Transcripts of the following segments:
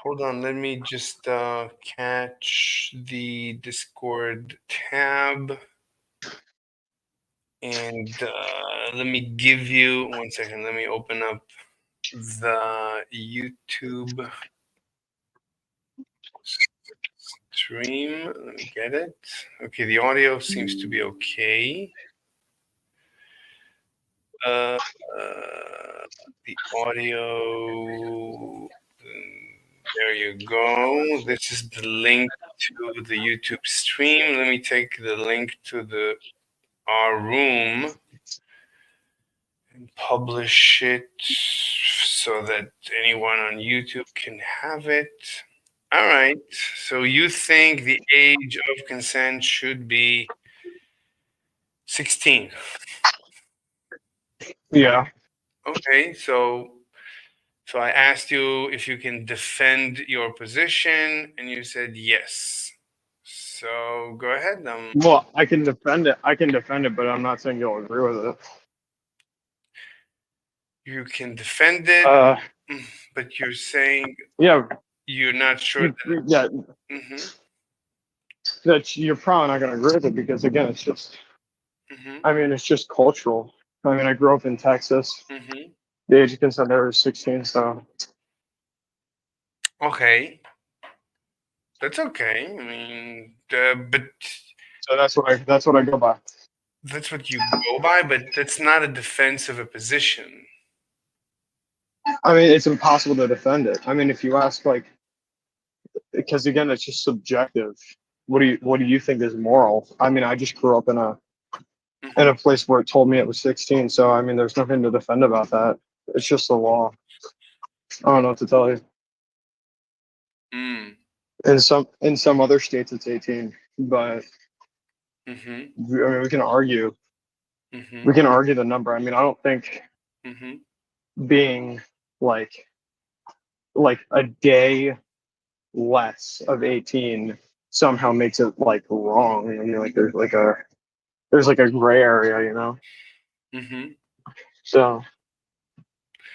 Hold on, let me just catch the Discord tab. And let me give you 1 second. Let me open up the YouTube stream. Let me get it. Okay, the audio seems to be okay. The audio. There you go. This is the link to the YouTube stream. Let me take the link to our room and publish it so that anyone on YouTube can have it. All right. So you think the age of consent should be 16? Yeah. Okay. So I asked you if you can defend your position, and you said yes. So go ahead. Well, I can defend it. But I'm not saying you'll agree with it. You can defend it, but you're saying you're not sure. That you're probably not going to agree with it because again, it's just. I mean, it's just cultural. I mean, I grew up in Texas. The age of consent there is 16, so. Okay. That's okay. I mean, but. So that's what I go by. That's what you go by, but that's not a defense of a position. I mean, it's impossible to defend it. I mean, if you ask, like, because again, it's just subjective. What do you think is moral? I mean, I just grew up in a place where it told me it was 16. So I mean, there's nothing to defend about that. It's just the law. I don't know what to tell you. In some other states it's 18, but I mean, we can argue. We can argue the number. I mean, I don't think being like a day less of 18 somehow makes it like wrong. I mean, like there's like a gray area, you know. So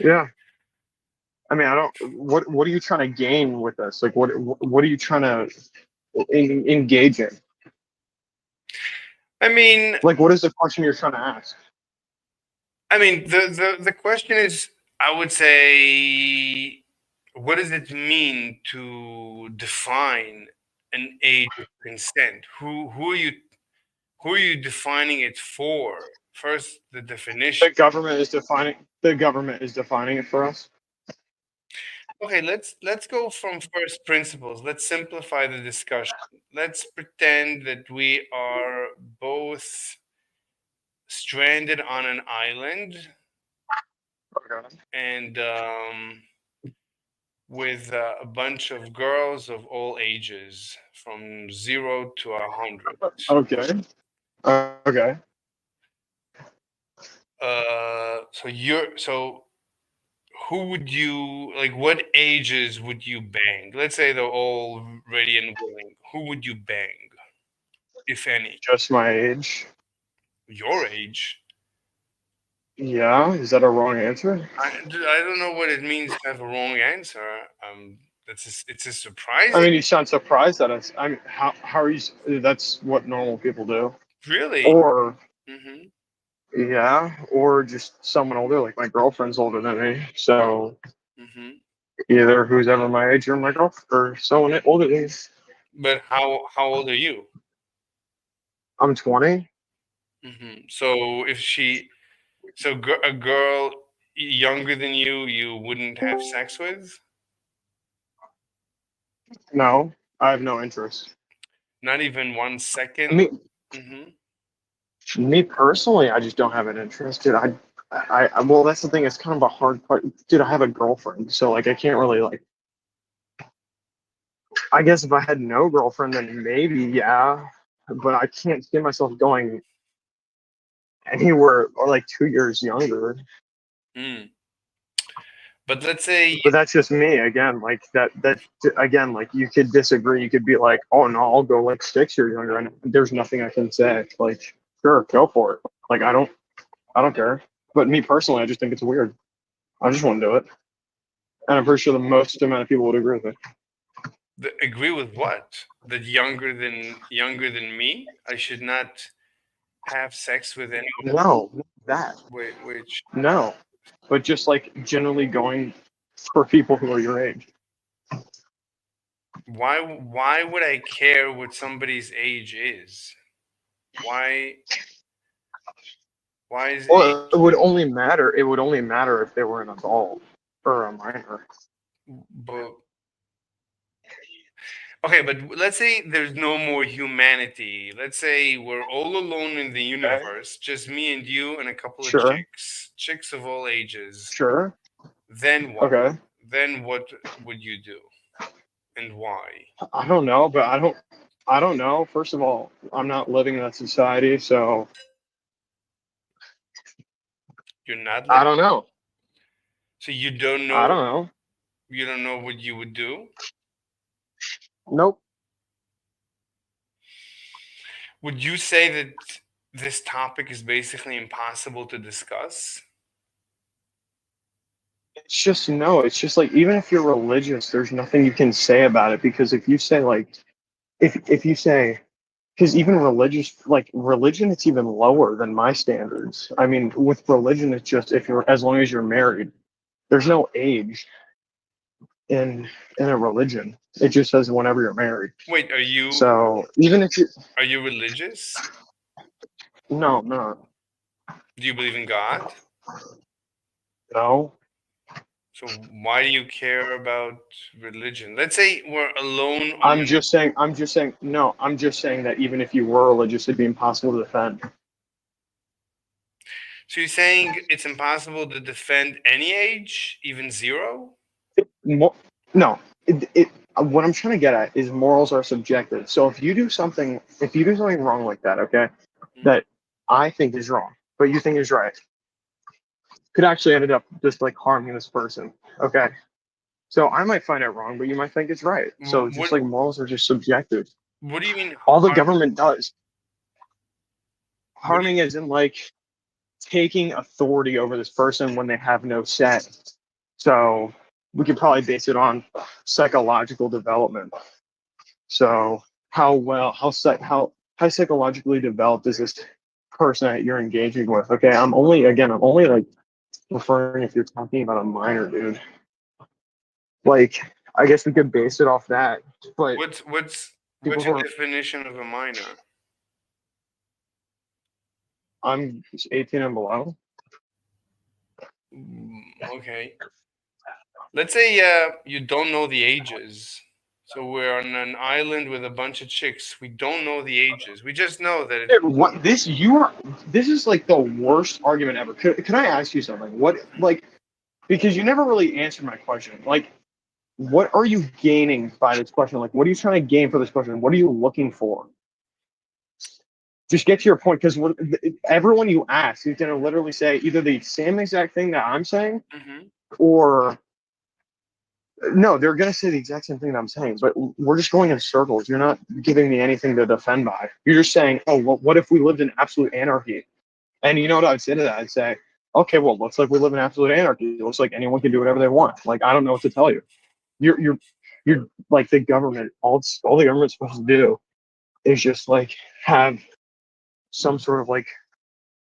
yeah. I mean, I don't. What are you trying to gain with this? Like, what are you trying to engage in? I mean, like, what is the question you're trying to ask? I mean, the question is, I would say, what does it mean to define an age of consent? Who are you defining it for? First, the definition. The government is defining it for us. Okay, let's go from first principles. Let's simplify the discussion. Let's pretend that we are both stranded on an island, and with a bunch of girls of all ages, from 0 to 100. Okay. Okay. So who would you like? What ages would you bang? Let's say they're all ready and willing. Who would you bang, if any? Just my age. Your age? Yeah. Is that a wrong answer? I don't know what it means to have a wrong answer. It's a surprise. I mean, you sound surprised at us. I mean, how are you? That's what normal people do. Really? Or. Yeah, or just someone older, like my girlfriend's older than me. So either who's ever my age or my girlfriend or someone older than me. But how old are you? I'm 20. So a girl younger than you wouldn't have sex with? No, I have no interest. Not even 1 second? Me personally, I just don't have an interest. Dude, well, that's the thing. It's kind of a hard part. Dude, I have a girlfriend, so like I can't really like. I guess if I had no girlfriend, then maybe yeah, but I can't see myself going anywhere or like 2 years younger. But let's say. But that's just me again. Like that again. Like you could disagree. You could be like, oh no, I'll go like 6 years younger, and there's nothing I can say. Like, sure, go for it. Like I don't care. But me personally, I just think it's weird. I just want to do it, and I'm pretty sure the most amount of people would agree with it. Agree with what? That younger than me, I should not have sex with any. No, not that. Wait, which No, but just like generally going for people who are your age. why would I care what somebody's age is? Why why is Well, it age? would only matter. It would only matter if they were an adult or a minor. But okay, but let's say there's no more humanity. Let's say we're all alone in the Okay. universe, just me and you and a couple of Sure. chicks of all ages. Sure. Then what? Okay. Then what would you do and why? I don't know, but I don't know. First of all, I'm not living in that society, so You're not I living, don't know. so you don't I know. don't know. You don't know what you would do. Nope. Would you say that this topic is basically impossible to discuss? It's just no. It's just like even if you're religious, there's nothing you can say about it because if you say like if you say because even religious like religion, it's even lower than my standards. I mean, with religion, it's just if you're as long as you're married, there's no age in a religion. It just says whenever you're married. Wait, So even if you are you religious? no no Do you believe in God? no So why do you care about religion? Let's say we're alone on an. I'm just saying that even if you were religious, it'd be impossible to defend. So you're saying it's impossible to defend any age, even zero? Mo- no, what I'm trying to get at is morals are subjective. So if you do something wrong like that, okay, Mhm. that I think is wrong, but you think is right, could actually end up just like harming this person. Okay, so I might find it wrong, but you might think it's right. So just What like morals are just subjective. What do you mean All the harm? government does What do harming, as in like taking authority over this person when they have no say. So we could probably base it on psychological development. So how psychologically developed is this person that you're engaging with? Okay, I'm only like referring if you're talking about a minor, dude. Like I guess we could base it off that. But what's people your who are definition of a minor? I'm 18 and below. Okay. Let's say you don't know the ages. So we're on an island with a bunch of chicks. We don't know the ages. We just know that Dude, what this is like the worst argument ever. Can I ask you something? What like because you never really answered my question. Like what are you gaining by this question? Like what are you trying to gain for this question? What are you looking for? Just get to your point because everyone you ask is going to literally say either the same exact thing that I'm saying hmm or no, they're going to say the exact same thing that I'm saying, but we're just going in circles. You're not giving me anything to defend by. You're just saying, oh, well, what if we lived in absolute anarchy? And you know what I'd say to that? I'd say, okay, well, looks like we live in absolute anarchy. It looks like anyone can do whatever they want. Like, I don't know what to tell you. You're like the government. All the government's supposed to do is just like have some sort of like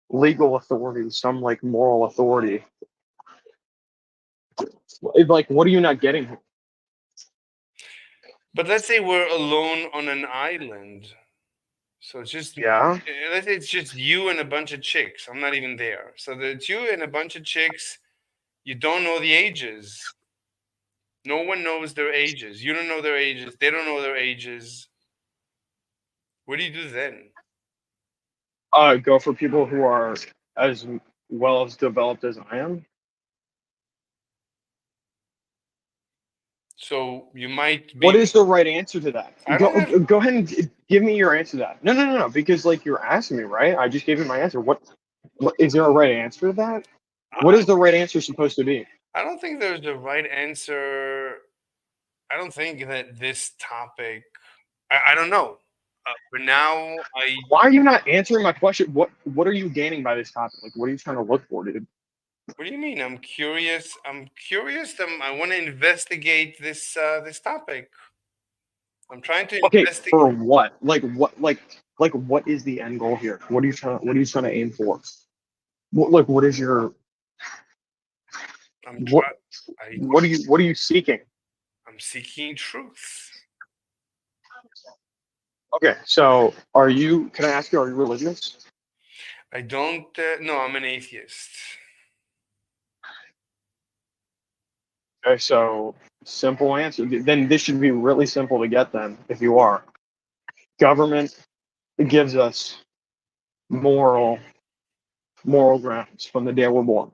legal authority, some like moral authority. Like, what are you not getting? But let's say we're alone on an island. So it's just Yeah. let's say it's just you and a bunch of chicks. I'm not even there. So it's you and a bunch of chicks. You don't know the ages. No one knows their ages. You don't know their ages. They don't know their ages. What do you do then? Go for people who are as well as developed as I am. So you might What be. is the right answer to that? I don't have. Go ahead and give me your answer to that. No. Because like you're asking me, right? I just gave you my answer. What is there a right answer to that? What is the right answer supposed to be? I don't think there's the right answer. I don't think that this topic. I don't know. For now, I. Why are you not answering my question? What are you gaining by this topic? Like, what are you trying to look for, dude? What do you mean? I'm curious. I'm curious. I want to investigate this topic. I'm trying to Okay, for investigate. what? Like what is the end goal here? What are you trying to aim for? What is your I'm what try. I. what are you seeking? I'm seeking truth. Okay, so are you? Can I ask you? Are you religious? I don't. No, I'm an atheist. Okay, so simple answer. Then this should be really simple to get. Then, if you are, government gives us moral moral grounds from the day we're born.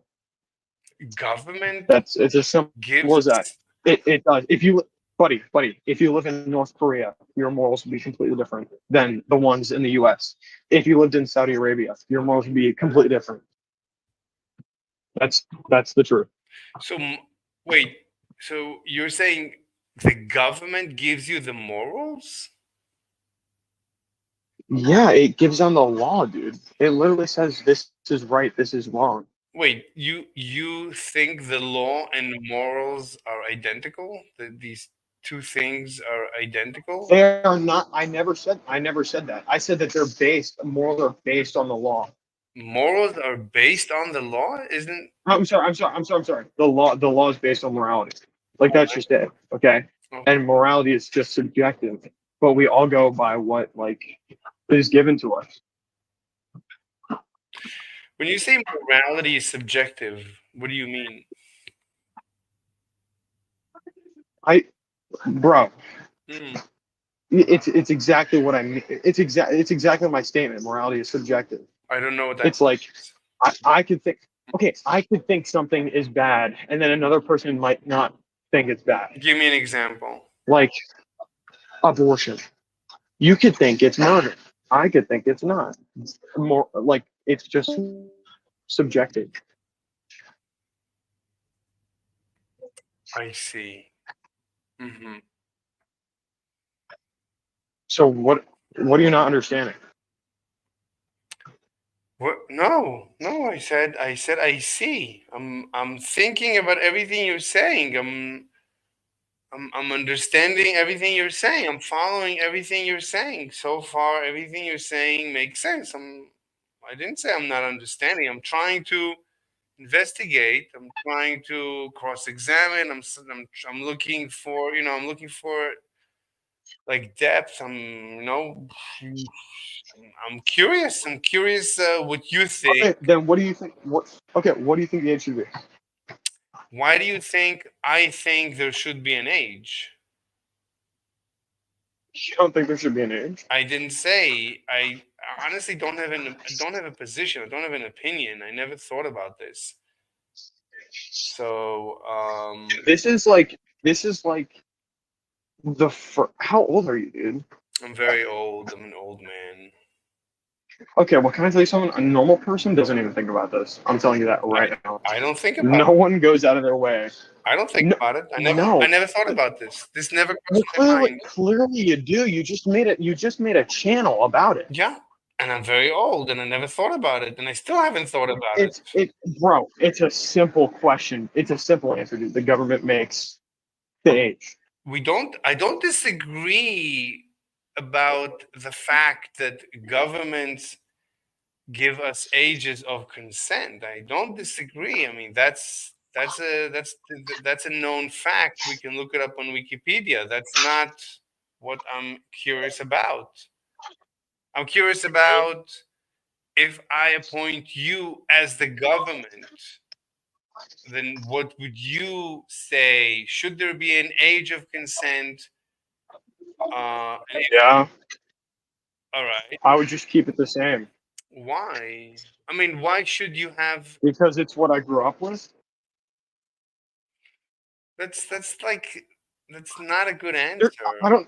Government It's as simple gives as that. us It does. If you, buddy, if you live in North Korea, your morals would be completely different than the ones in the U.S. If you lived in Saudi Arabia, your morals would be completely different. That's the truth. so. Wait. So you're saying the government gives you the morals? Yeah, it gives them the law, dude. It literally says this is right, this is wrong. Wait. You think the law and morals are identical? That these two things are identical? They are not. I never said that. I said that they're based. Morals are based on the law. Morals are based on the law, isn't? I'm sorry. The law is based on morality. Like that's just it. Okay. Oh, And morality is just subjective, but we all go by what like is given to us. when you say morality is subjective, what do you mean? I, bro, Hmm, it's exactly what I mean. It's exactly my statement. Morality is subjective. I don't know what that It's like means. I could think, okay, I could think something is bad, and then another person might not think it's bad. Give me an example. Like abortion. You could think it's murder. I could think it's not. More like it's just subjective. I see. Hmm. So what are you not understanding? What? No, no. I said I see. I'm thinking about everything you're saying. I'm understanding everything you're saying. I'm following everything you're saying. So far, everything you're saying makes sense. I didn't say I'm not understanding. I'm trying to investigate. I'm trying to cross-examine. I'm looking for, I'm looking for like depth. I'm curious. I'm curious what you think. Okay, then what do you think? What do you think the age should be? Why do you think I think there should be an age? You don't think there should be an age? I didn't say. I honestly don't have a position. I don't have an opinion. I never thought about this. So This is like how old are you, dude? I'm very old. I'm an old man. Okay, well, can I tell you something? A normal person doesn't even think about this. I'm telling you that right now. I don't think about No one goes out of their way. I don't think No, about it. I no. never thought about this. This never Well, crossed my mind. clearly you do. You just made it. You just made a channel about it. Yeah. And I'm very old and I never thought about it and I still haven't thought about it. Bro. It's a simple question. It's a simple answer, dude. The government makes the age. I don't disagree about the fact that governments give us ages of consent. I don't disagree. I mean, that's a known fact. We can look it up on Wikipedia. That's not what I'm curious about. I'm curious about if I appoint you as the government, then what would you say? Should there be an age of consent? Yeah, All right. I would just keep it the same Why? I mean, why should you have? because it's what I grew up with. That's like that's not a good There, answer. I don't.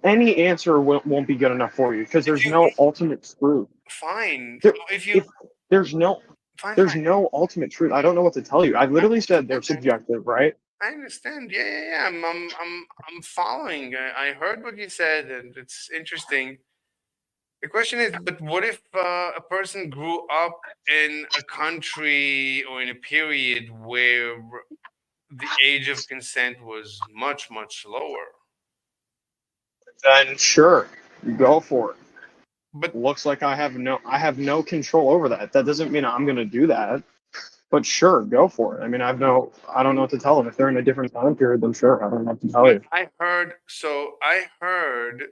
Any answer won't be good enough for you because If there's you no ultimate truth. fine, There, if you if there's no fine, there's fine. no ultimate truth. I don't know what to tell you. I I literally said they're understand. subjective, right? I understand. Yeah, yeah, yeah. I'm following. I heard what you said, and it's interesting. The question is, but what if a person grew up in a country or in a period where the age of consent was much, much lower? then sure, go for it. But Looks like I have no control over that. That doesn't mean I'm going to do that. But sure, go for it. I mean, I don't know what to tell them. If they're in a different time period, then sure, I don't know what to tell but you. I heard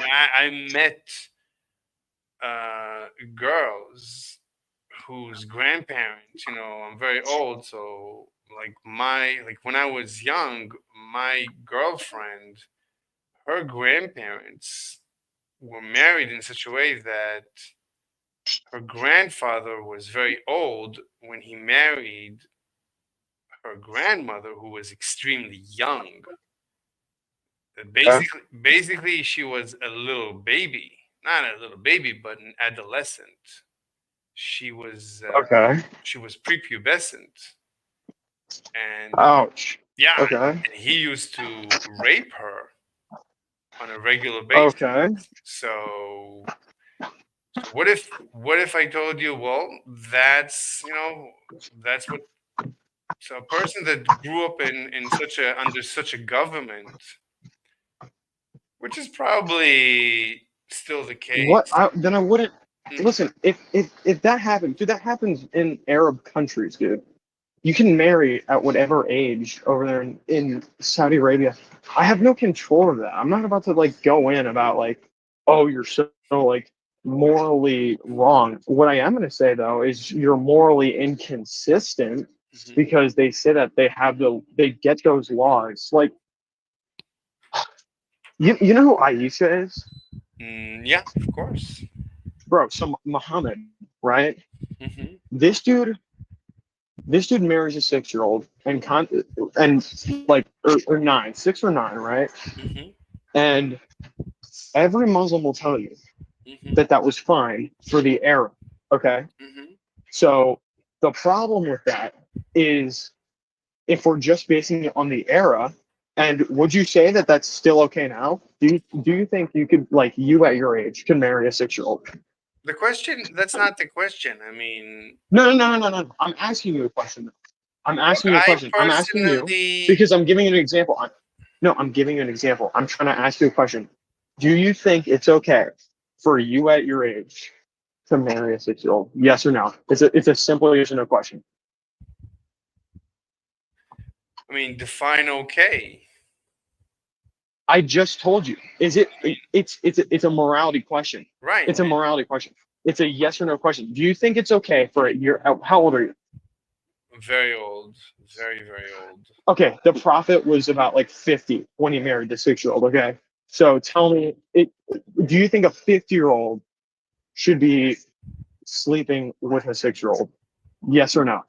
I met girls whose grandparents, I'm very old, so like when I was young, my girlfriend, her grandparents were married in such a way that her grandfather was very old when he married her grandmother, who was extremely young. Okay. Basically, she was a little baby, not a little baby, but an adolescent. She was Okay. she was prepubescent, and Ouch. yeah, Okay. and he used to rape her on a regular basis. Okay. So, so what if I told you, well, that's what, so a person that grew up in such a under such a government, which is probably still the What? case. Then I wouldn't Mhm. listen. If that happens, dude, that happens in Arab countries, dude. You can marry at whatever age over there in Saudi Arabia. I have no control of that. I'm not about to like go in about like, oh, you're so like morally wrong. What I am going to say though is you're morally inconsistent Mhm. because they say that they get those laws. Like you know who Aisha is, Yeah, of course. bro? So Muhammad, right? Hmm. This dude this dude marries a 6-year-old and like or nine, 6 or 9, right? Hmm. And every Muslim will tell you Hmm. that that was fine for the era. Okay, Hmm. so the problem with that is if we're just basing it on the era, and would you say that that's still okay now? Do you think you could like you at your age can marry a 6-year-old? The question, that's not the question. I mean, No, no, no, no, no, no. I'm asking you a question. I'm look, asking you a I question. I'm asking you personally, because I'm giving you an example. No, I'm giving you an example. I'm trying to ask you a question. Do you think it's okay for you at your age to marry a 6-year-old? Yes or no? It's a simple yes or no question. I mean, define okay. I just told you. Is it? It's a morality question. Right. It's a morality question. It's a yes or no question. Do you think it's okay for a year? How old are you? Very old. Very, very old. Okay, the prophet was about like 50 when he married the 6-year-old. Okay, so tell me, do you think a 50-year-old should be sleeping with a 6-year-old? Yes or no?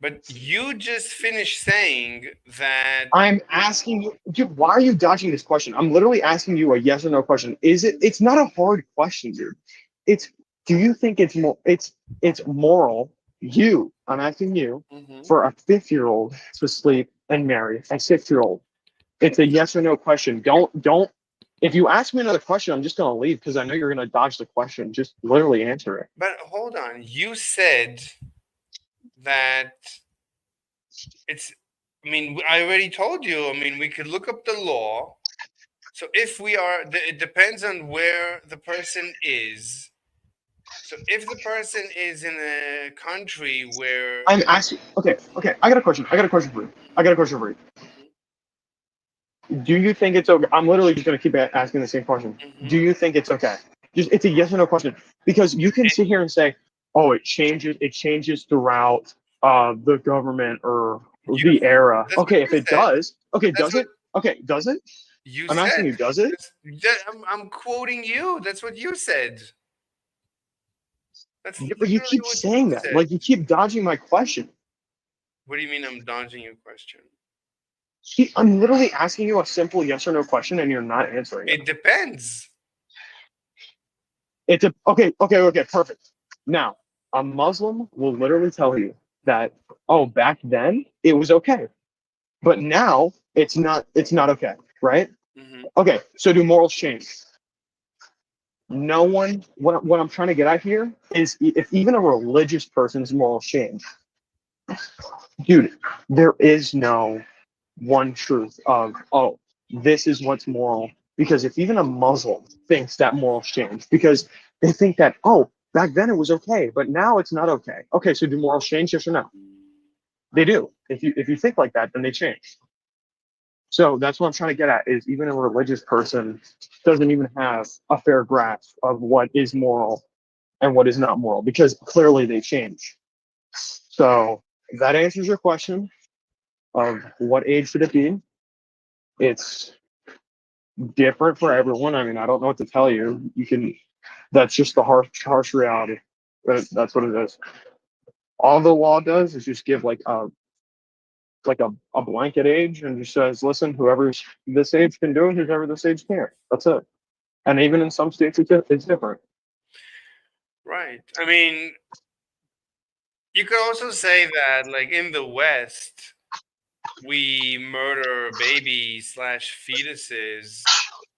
But you just finished saying that. I'm asking you, dude, why are you dodging this question? I'm literally asking you a yes or no question. It's not a hard question, dude. It's, do you think it's moral, I'm asking you, Mhm. for a 50-year-old to sleep and marry a 6-year-old? It's a yes or no question. Don't, if you ask me another question, I'm just going to leave because I know you're going to dodge the question. Just literally answer it. But hold on. You said that it's. I mean, I already told you. I mean, we could look up the law. So if we are, it depends on where the person is. So if the person is in a country where. I'm asking, okay. I got a question. I got a question for you. I got a question for you. Mhm. Do you think it's okay? I'm literally just going to keep asking the same question. Do Mhm. you think it's okay? Just it's a yes or no question because you can sit here and say, "Oh, it changes throughout the government or You. the era." That's what Okay, if you it said. does, okay, That's does what it? Okay, does it? you I'm asking said. you, does it? I'm quoting you. That's what you said. That's Yeah, but you literally keep what you saying that, said. like you keep dodging my question. What do you mean I'm dodging your question? I'm literally asking you a simple yes or no question, and you're not answering it. It depends. It's a okay, perfect. Now, a Muslim will literally tell you that, oh, back then it was okay, but now it's not okay, right? Hmm. Okay, so do morals change? No one. What I'm trying to get at here is if even a religious person's morals change, dude, there is no one truth of, oh, this is what's moral Because if even a Muslim thinks that morals change, because they think that, oh, back then it was okay, but now it's not okay. Okay, so do morals change? Yes or no? They do. If you think like that, then they change. So that's what I'm trying to get at is even a religious person doesn't even have a fair grasp of what is moral and what is not moral because clearly they change. So that answers your question of what age should it be. It's different for everyone. I mean, I don't know what to tell you. You can, that's just the harsh reality. But that's what it is. All the law does is just give like a blanket age and just says, listen, whoever's this age can do it, whoever this age can't. That's it. And even in some states, it's different. Right. I mean, you could also say that, like in the West, we murder babies slash fetuses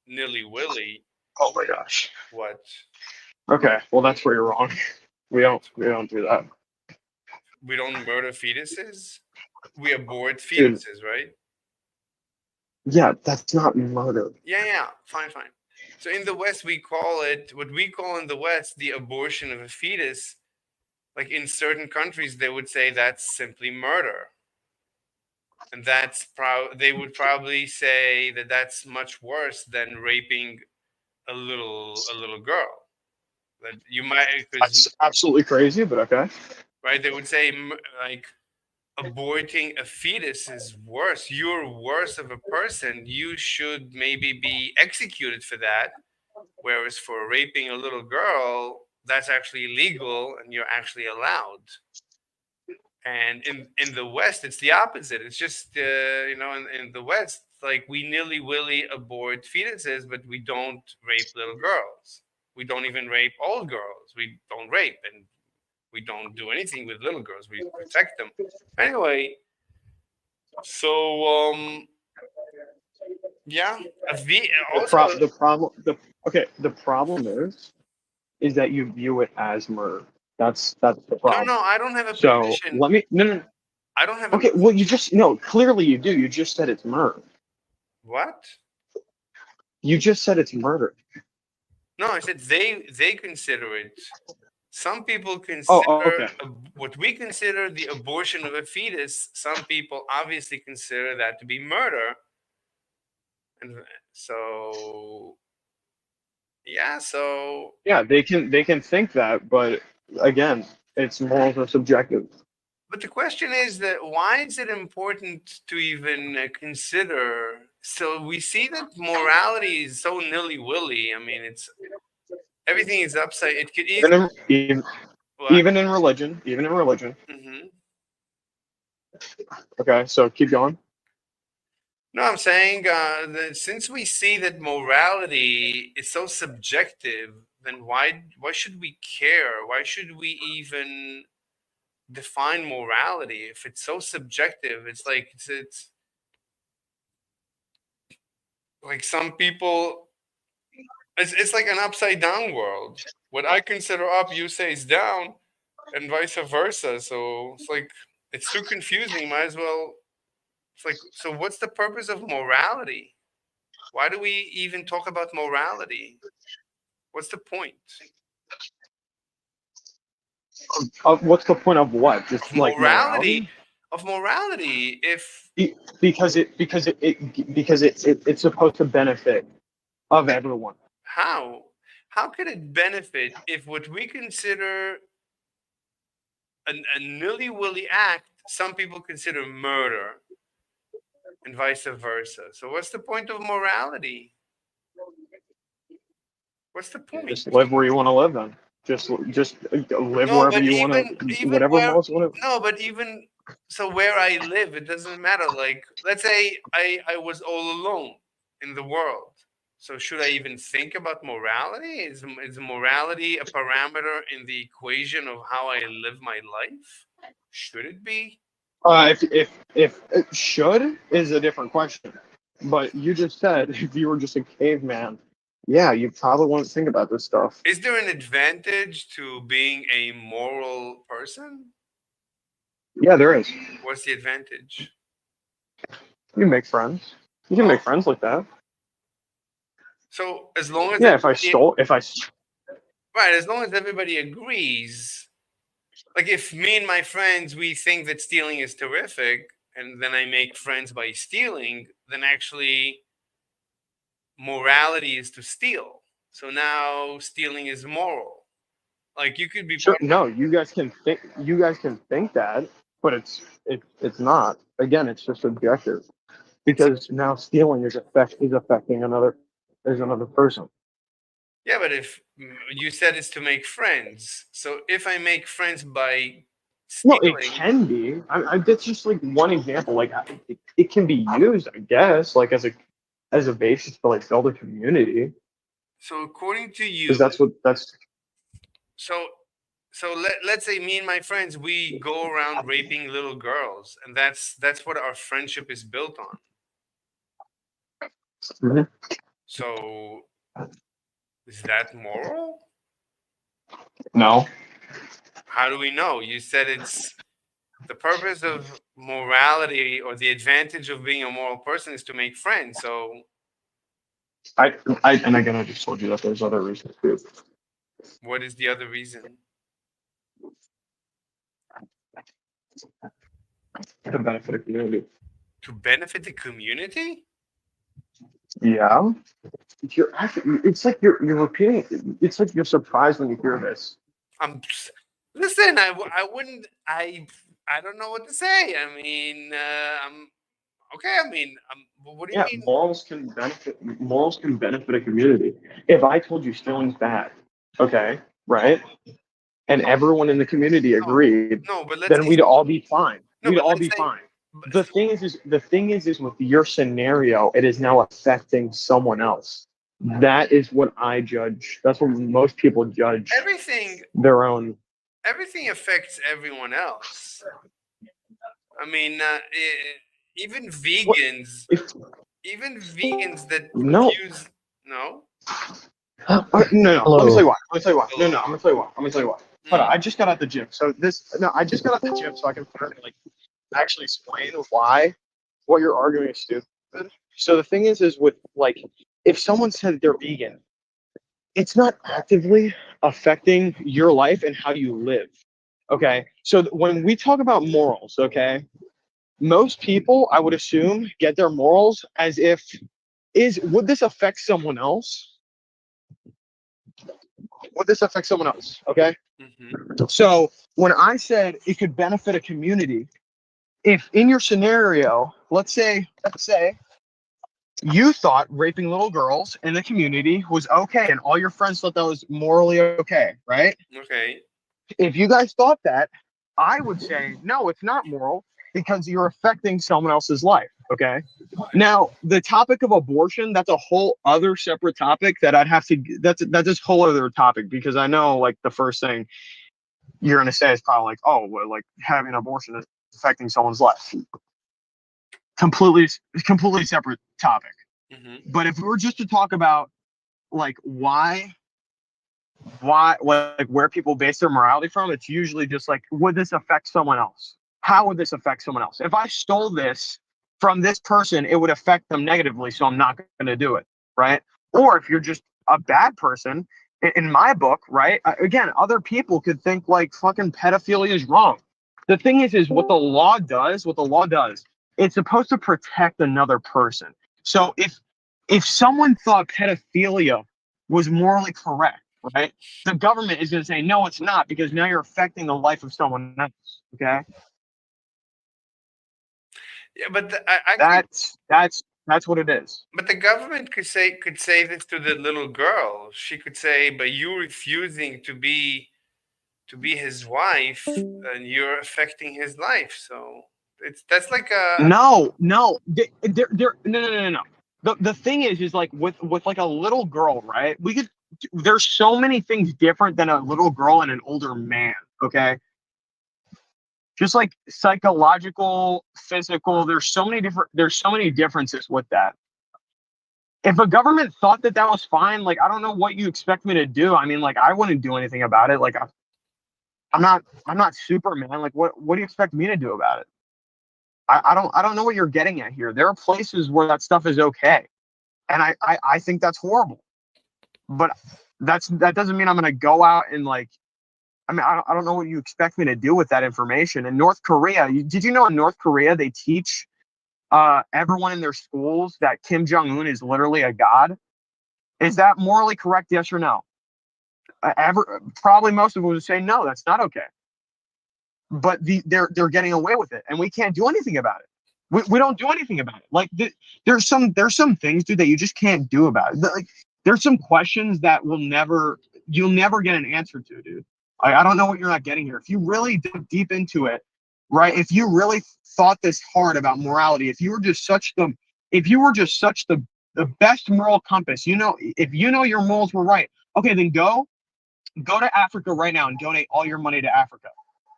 nilly willy. Oh my gosh. What? Okay, well that's where you're wrong. We don't do that, We don't murder fetuses? We abort dude. fetuses, right? Yeah, that's not murder. Yeah, yeah, fine, fine. So in the West, we call it what we call in the West the abortion of a fetus. Like in certain countries, they would say that's simply murder, and they would probably say that that's much worse than raping a little girl. That you might because That's absolutely crazy, but okay. right they would say like aborting a fetus is worse. You're worse of a person. You should maybe be executed for that. Whereas for raping a little girl, that's actually legal and you're actually allowed. And in the West, it's the opposite. It's just, in the West, like we nilly willy abort fetuses, but we don't rape little girls. We don't even rape old girls. We don't rape and we don't do anything with little girls. We protect them. Anyway, so yeah, The also pro the problem the okay, the problem is that you view it as murder. That's the no, problem. no, I don't have a So position. let me no no no. I don't have a Okay, well you just no, clearly you do. You just said it's murder. what? You just said it's murder. No, I said they consider it. Some people Oh, consider okay. what we consider the abortion of a fetus. Some people obviously consider that to be murder, and so yeah. So, Yeah, they can think that, but again, it's morals are subjective. but the question is that why is it important to even consider? So we see that morality is so nilly willy. I mean, it's everything is upside. It could easily Even in, even, what? even in religion, even in religion. Hmm. Okay, so keep going. No, I'm saying that since we see that morality is so subjective, then why should we care? Why should we even define morality if it's so subjective? It's like it's like some people. It's like an upside down world. What I consider up, you say is down, and vice versa. So it's like it's too confusing. Might as well. It's like so. What's the purpose of morality? Why do we even talk about morality? What's the point What's the point of what? of Just like morality? morality? Of morality, if Because it's supposed to benefit of everyone. how how could it benefit if what we consider a nilly willy act, some people consider murder, and vice versa? So what's the point of morality? What's the point? Just live where you want to live. Then just live No, wherever but you want to, even whatever where most want to. no, but even so where I live, it doesn't matter. Like let's say I was all alone in the world. So should I even think about morality? Is morality a parameter in the equation of how I live my life? Should it be? If it should is a different question, but you just said if you were just a caveman, yeah, you probably wouldn't think about this stuff. Is there an advantage to being a moral person? Yeah, there is. What's the advantage? You make friends. You can make Oh, friends like that. So as long as Yeah, if I everybody, stole, if I right, as long as everybody agrees, like if me and my friends we think that stealing is terrific, and then I make friends by stealing, then actually morality is to steal. So now stealing is moral. Like you could be sure, part no, you guys can think that, but it's not. Again, it's just objective because now stealing is affecting another person. Yeah, but if you said it's to make friends, so if I make friends by No, it stealing, can be. That's just like one example. Like it can be used, I guess, like as a basis to like build a community, so according to because you, that's. so let's say me and my friends we go around raping little girls, and that's what our friendship is built on. Mhm. So is that moral? No, How do we know? You said it's the purpose of morality or the advantage of being a moral person is to make friends. So I, and again, I just told you that there's other reasons too. what is the other reason? To benefit the community. To benefit the community? Yeah, you're actually. It's like you're repeating. It's like you're surprised when you hear this. I'm listen. I wouldn't. I don't know what to say. I mean, I'm okay. I mean, what do you Yeah, mean? morals can benefit a community. If I told you stealing's bad, okay, right, and No, everyone in the community no, agreed, no. But let's then say we'd all be fine. no. We'd But all let's be say fine. The thing is with your scenario, it is now affecting someone else. That is what I judge. That's what most people judge everything their own. everything affects everyone else. I mean, even What vegans, if even vegans that no? use no. No, no. Let me tell Hello. you why. Let me tell you why. No, Hello. no. I'm gonna tell you why. I'm gonna tell you why. Hold on. Mm, I just got out the gym. So this. No, I just got out the gym so I can like actually explain why what you're arguing is stupid. So the thing is with like, if someone said they're vegan, it's not actively affecting your life and how you live. Okay. So when we talk about morals, okay, most people, I would assume, get their morals as if is would this affect someone else? Would this affect someone else? Okay. mm-hmm. So when I said it could benefit a community, if in your scenario, let's say you thought raping little girls in the community was okay and all your friends thought that was morally okay, right? Okay. If you guys thought that, I would say no, it's not moral because you're affecting someone else's life. Okay. Now, the topic of abortion, that's a whole other separate topic that I'd have to that's this whole other topic because I know like the first thing you're gonna say is probably like, oh, well, like having an abortion is affecting someone's life. Completely completely separate topic. Mm-hmm. But if we were just to talk about like why like where people base their morality from, it's usually just like, would this affect someone else? How would this affect someone else? If I stole this from this person, it would affect them negatively, so I'm not going to do it, right? Or if you're just a bad person, in my book, right? Again, other people could think like fucking pedophilia is wrong. The thing is what the law does, it's supposed to protect another person. So if someone thought pedophilia was morally correct, right? The government is going to say, no, it's not, because now you're affecting the life of someone else. Okay, Yeah, but I could. that's what it is. But the government could say this to the little girl. She could say, "By you refusing to be his wife, and you're affecting his life." So that's like a No, no, no, no, no, no. The thing is like with like a little girl, right? There's so many things different than a little girl and an older man. Okay, just like psychological, physical. There's so many differences with that. If a government thought that that was fine, like I don't know what you expect me to do. I mean, like I wouldn't do anything about it. Like I'm not Superman. Like what do you expect me to do about it? I don't know what you're getting at here. There are places where that stuff is okay. and I think that's horrible. But that doesn't mean I'm going to go out and like. I mean, I don't know what you expect me to do with that information. In North Korea, did you know in North Korea they teach everyone in their schools that Kim Jong-un is literally a god? Is that morally correct? Yes or no? Probably most of them would say no. That's not okay. But they're getting away with it, and we can't do anything about it. We don't do anything about it. Like there's some things, dude, that you just can't do about it. Like there's some questions that you'll never get an answer to, dude. I don't know what you're not getting here. If you really dug deep into it, right? If you really thought this hard about morality, if you were just such the best moral compass, if you know your morals were right, okay, then go to Africa right now and donate all your money to Africa,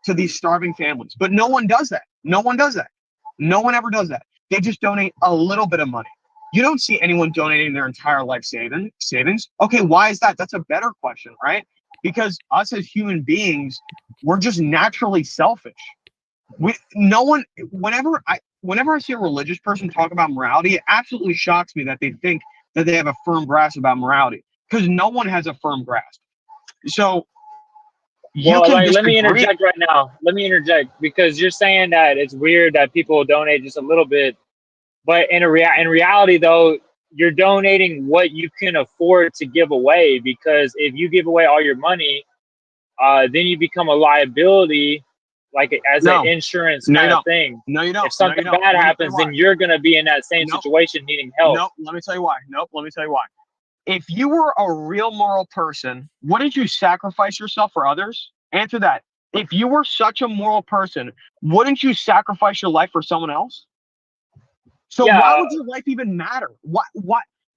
to these starving families. But no one does that. No one does that. No one ever does that. They just donate a little bit of money. You don't see anyone donating their entire life savings. Okay, why is that? That's a better question, right? Because us as human beings, we're just naturally selfish. Whenever I see a religious person talk about morality, it absolutely shocks me that they think that they have a firm grasp about morality, because no one has a firm grasp. So well, like, let me interject right now. Let me interject, because you're saying that it's weird that people donate just a little bit, but in reality, though, you're donating what you can afford to give away. Because if you give away all your money, then you become a liability, like as an insurance kind of thing. No, you don't. If something bad happens, then you're going to be in that same situation needing help. Nope. Let me tell you why. If you were a real moral person, wouldn't you sacrifice yourself for others? Answer that. If you were such a moral person, wouldn't you sacrifice your life for someone else? So why would your life even matter? What,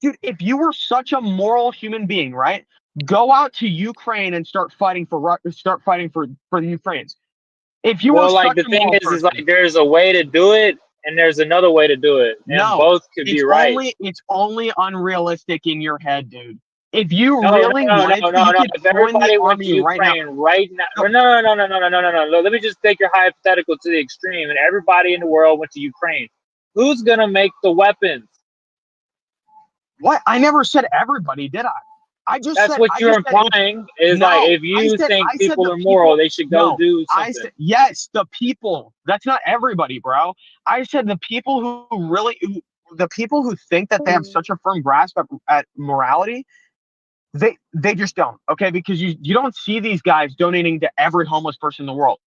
dude? If you were such a moral human being, right? Go out to Ukraine and start fighting for the Ukrainians. If you were like, the thing is like, there's a way to do it and there's another way to do it, and both could be right. It's only unrealistic in your head, dude. If you really wanted to, you could if everybody went to Ukraine right now, no. Let me just take your hypothetical to the extreme, and everybody in the world went to Ukraine. Who's gonna make the weapons? What? I never said everybody, did I? That's what you're implying. Is like, if you think people are moral, they should go do something. I said yes, the people. That's not everybody, bro. I said the people the people who think that they have such a firm grasp at morality, they just don't. Okay, because you don't see these guys donating to every homeless person in the world.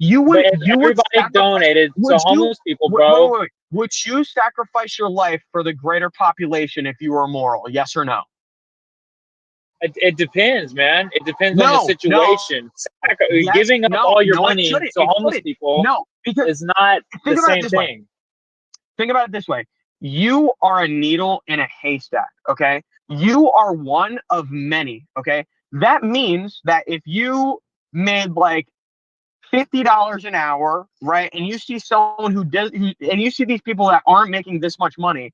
Everybody donated to homeless people, bro. Wait. Would you sacrifice your life for the greater population if you were moral? Yes or no? It depends, man. It depends on the situation. Giving up all your money to homeless people is not the same thing. Think about it this way. You are a needle in a haystack, okay? You are one of many, okay? That means that if you made like $50 an hour, right? And you see someone and you see these people that aren't making this much money,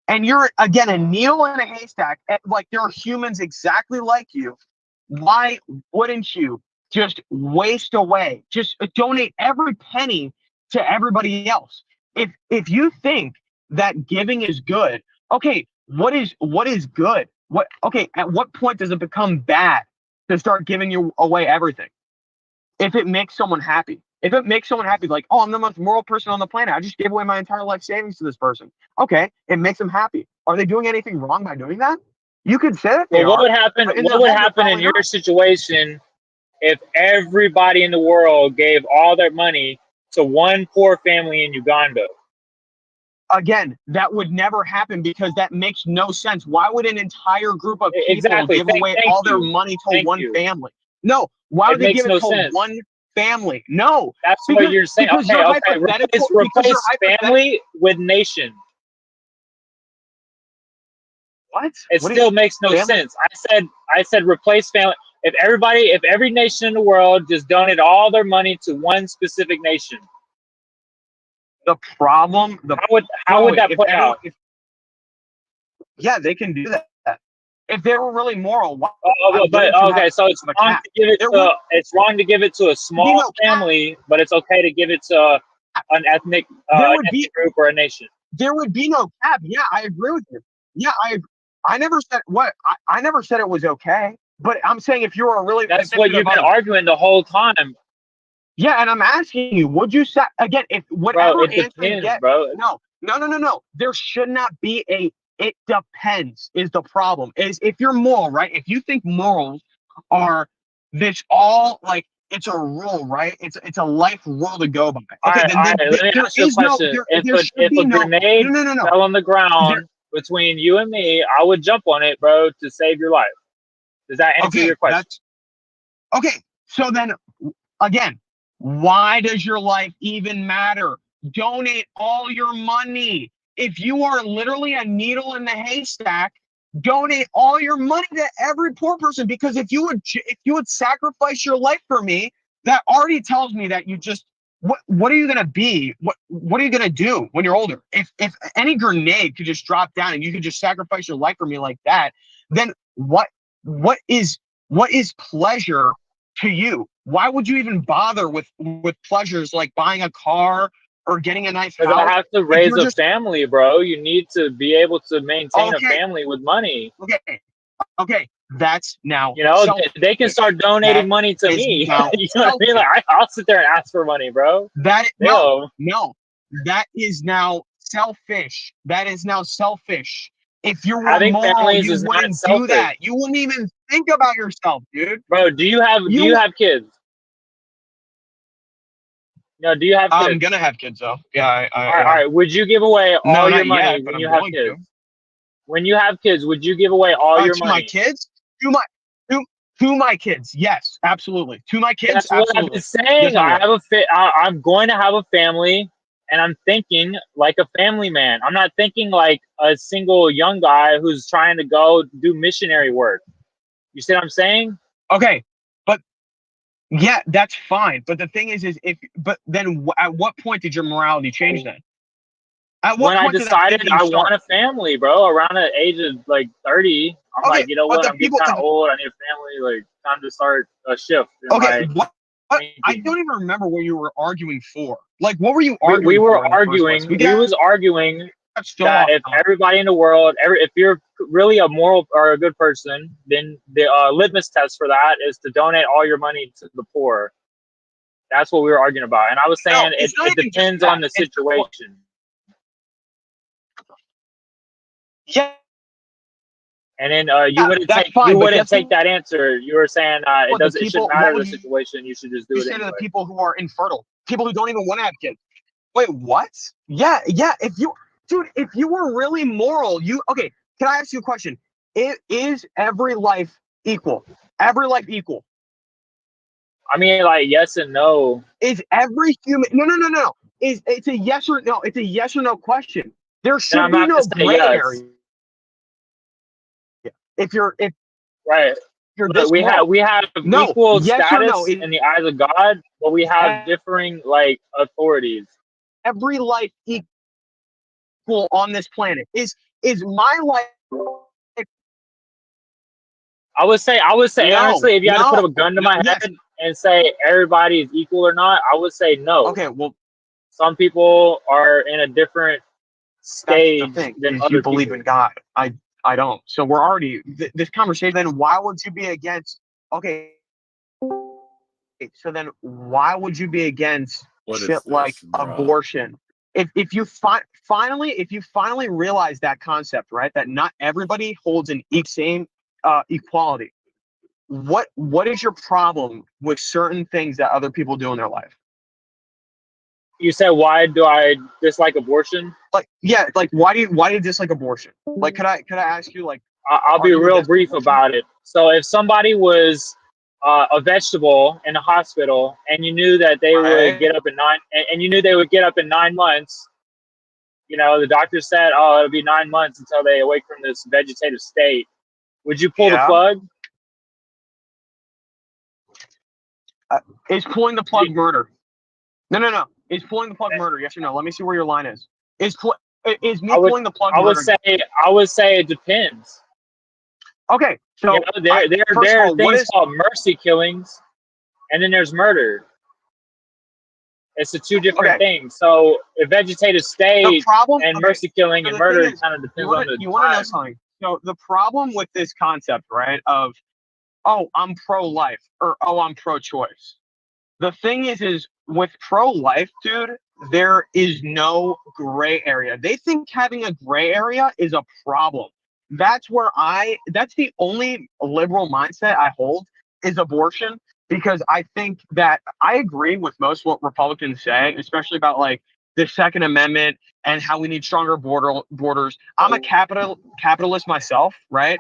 and you're, again, a needle in a haystack, like there are humans exactly like you, why wouldn't you just waste away? Just donate every penny to everybody else. If you think that giving is good, okay, what is good? At what point does it become bad to start giving away everything? If it makes someone happy. If it makes someone happy, like, oh, I'm the most moral person on the planet, I just gave away my entire life savings to this person. Okay, it makes them happy. Are they doing anything wrong by doing that? You could say that. Well, what would happen? What would happen in your situation if everybody in the world gave all their money to one poor family in Uganda? Again, that would never happen, because that makes no sense. Why would an entire group of people give away all their money to one family? No. Why would they give it to one family? No. That's what you're saying. Okay. Replace family with nation. What? It still makes no sense. I said replace family. If every nation in the world just donated all their money to one specific nation. The problem. How would that play out? Yeah, they can do that. If they were really moral, so it's wrong to give it to wrong to give it to a small family, but it's okay to give it to an ethnic group or a nation. There would be no cap. Yeah, I agree with you. Yeah, I never said what I never said it was okay. But I'm saying if you're a really That's what you've been arguing the whole time. Yeah, and I'm asking you, would you say again if Bro, whatever it answer you depends, get? bro. No. There should not be a. It depends. Is the problem is if you're moral, right? If you think morals are this all like it's a rule, right? It's a life rule to go by. Okay, All right. Let me there ask you a is no question. there should If be a no grenade no. fell on the There ground between you and me, I would jump on it, bro, to save your life. Does that answer okay, your question? that's okay. So then again, why does your life even matter? Donate all your money. If you are literally a needle in the haystack, donate all your money to every poor person. Because if you would sacrifice your life for me, that already tells me that you just what are you gonna be? What are you gonna do when you're older? If any grenade could just drop down and you could just sacrifice your life for me like that, then what is pleasure to you? Why would you even bother with pleasures like buying a car or getting a nice Because I house have to if raise you're a just family, bro. You need to be able to maintain a okay, family with money. okay? That's now You know, they can selfish. start donating That money to is me. now You know what I mean? selfish. Like, I'll sit there and ask for money, bro. Yo, No, that is now selfish. That is now selfish. If you were having moral, families you is not wouldn't do selfish, that. You wouldn't even think about yourself, dude. bro. Do you You, have kids? No, do you have I'm kids? gonna have kids though. Yeah, All yeah. right. Would you give away No, all your not money yet, but when I'm you have going to. kids? When you have kids, would you give away all your To my money? kids, to my to, to my kids, yes, absolutely. To my kids, That's what I've been absolutely. Yes, saying. I will. I'm going to have a family, and I'm thinking like a family man. I'm not thinking like a single young guy who's trying to go do missionary work. You see what I'm saying? Okay, but yeah, that's fine. But the thing is if but then at what point did your morality change then? At what When I point did that decided thinking I want start? a family, bro, around the age of like 30, I'm Okay, like, you know but what? the I'm getting people. kind of old. I need a family. Like, time to start a shift in Okay, my what? I thinking. don't even remember what you were arguing for. Like, what were you We arguing were for in the first place? arguing. We was arguing Got so that off if topic. everybody in the world, if you're really a moral or a good person, then the litmus test for that is to donate all your money to the poor. That's what we were arguing about. And I was No, saying it's not it even just depends that. on the It's well, situation. yeah, And then that's fine. you But wouldn't guess take that answer. You were saying what? The it shouldn't people. What matter would the situation. You should just do you it say to the anyway. people who are infertile? People who don't even want to have kids. Wait, what? Yeah. If you, dude, if you were really moral, you okay? Can I ask you a question? Is every life equal? Every life equal? I mean, like, yes and no. Is every human? No. Is it's a yes or no? It's a yes or no question. There And should I'm be not gonna no say gray yes. area. If Right. you're But this moral, we have no, equal yes or no. status in the eyes of God, but we have differing like authorities. Every life equal on this planet? Is my life? I would say No, honestly, if you had to put no, up a gun to no. my Yes. head and say everybody is equal or not, I would say no. Okay. Well, Some people are in a different that's the stage thing. than Is you other believe people. in God? I don't. So we're already this conversation. Then why would you be against? Okay. So then why would you be against shit like abortion? If you finally realize that concept, right? That not everybody holds an same equality. What is your problem with certain things that other people do in their life? You said, why do I dislike abortion? Like, yeah, like why do you dislike abortion? Like, could I ask you, like, I'll are be you real against brief abortion? about it. So if somebody was a vegetable in a hospital and you knew that they would Right. get up in and you knew they would get up in 9 months, you know, the doctor said, oh, it'll be 9 months until they awake from this vegetative state. Would you pull the Yeah. plug? Is pulling the plug murder? No. Is pulling the plug murder? Yes or no? Let me see where your line is. Is me pulling the plug murder? I would say it depends. Okay, so You know, first of there are all, what things is called mercy killings, and then there's murder. It's the two different things. So a vegetative state and mercy killing and murder kind of depends on the you want to know time. something. So the problem with this concept, right, of, oh, I'm pro-life or, oh, I'm pro-choice. The thing is with pro-life, dude, there is no gray area. They think having a gray area is a problem. That's the only liberal mindset I hold is abortion, because I think that I agree with most what Republicans say, especially about like the Second Amendment and how we need stronger borders. I'm a capitalist myself, right?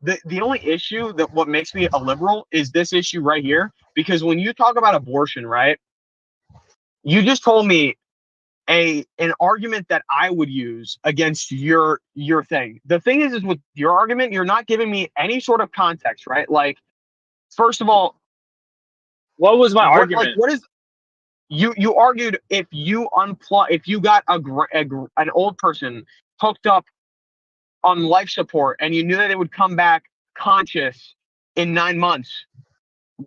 The only issue that what makes me a liberal is this issue right here, because when you talk about abortion, right, you just told me an argument that I would use against your thing. The thing is with your argument, you're not giving me any sort of context, right? Like, first of all, what was my argument? Like, what is you argued if you got an old person hooked up on life support and you knew that they would come back conscious in 9 months,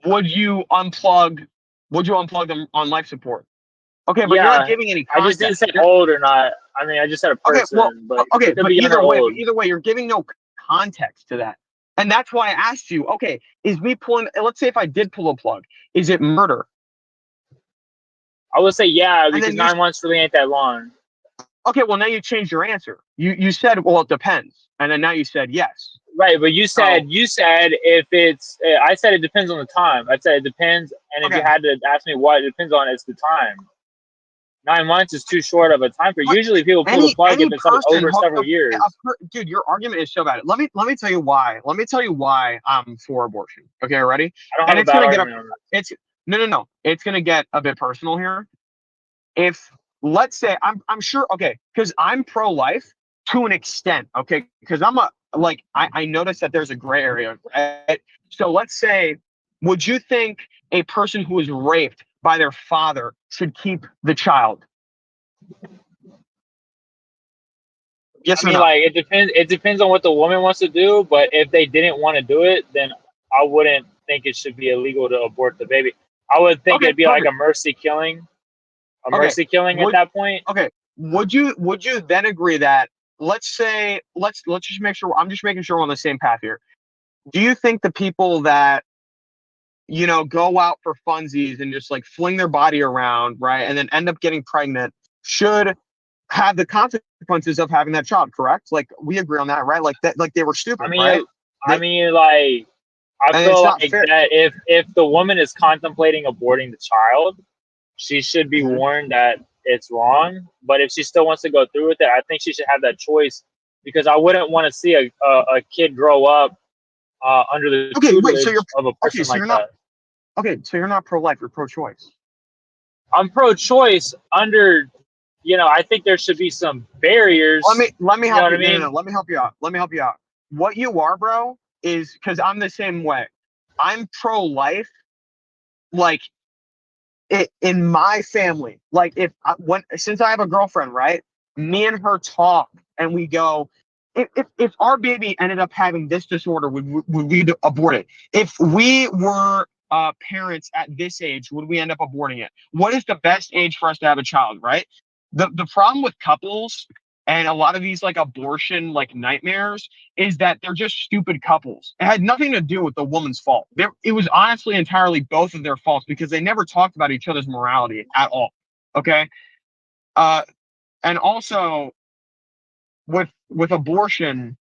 would you unplug them on life support? Okay, but you're not giving any context. I just didn't say old or not. I mean, I just said a person. But either way, you're giving no context to that. And that's why I asked you, okay, is me pulling, let's say if I did pull a plug, is it murder? I would say yeah, because 9 months really ain't that long. Okay, well, now you changed your answer. You said, well, it depends. And then now you said yes. Right, but you said if it's, I said it depends on the time. I said it depends, and if you had to ask me what it depends on, it's the time. 9 months is too short of a time for. Usually people pull the plug if it's over several years. Dude, your argument is so bad. Let me tell you why. Let me tell you why I'm for abortion. Okay, ready? I don't have a bad argument on that. No. It's gonna get a bit personal here. If, let's say, I'm sure, okay, because I'm pro-life to an extent, okay, because I noticed that there's a gray area, right? So let's say, would you think a person who was raped by their father should keep the child? Yes, I mean, like, it depends on what the woman wants to do, but if they didn't want to do it, then I wouldn't think it should be illegal to abort the baby. I would think it'd be like a mercy killing. Mercy killing at that point. Okay. Would you then agree that, let's say, let's just make sure, I'm just making sure we're on the same path here. Do you think the people that, go out for funsies and just like fling their body around, right, and then end up getting pregnant should have the consequences of having that child, correct? Like, we agree on that, right? Like that, like they were stupid, right? I feel like that if the woman is contemplating aborting the child, she should be warned that it's wrong. But if she still wants to go through with it, I think she should have that choice, because I wouldn't want to see a kid grow up under the tutelage of a person like that. Okay, so you're not pro-life, you're pro-choice. I'm pro-choice under, I think there should be some barriers. Let me help you. No, let me help you out. What you are, bro, is, because I'm the same way. I'm pro-life, like, in my family. Like, since I have a girlfriend, right, me and her talk and we go, if our baby ended up having this disorder, would we abort it? If we were parents at this age, would we end up aborting it? What is the best age for us to have a child, right? The problem with couples and a lot of these like abortion like nightmares is that they're just stupid couples. It had nothing to do with the woman's fault. It was honestly entirely both of their faults, because they never talked about each other's morality at all. Okay. And also with abortion,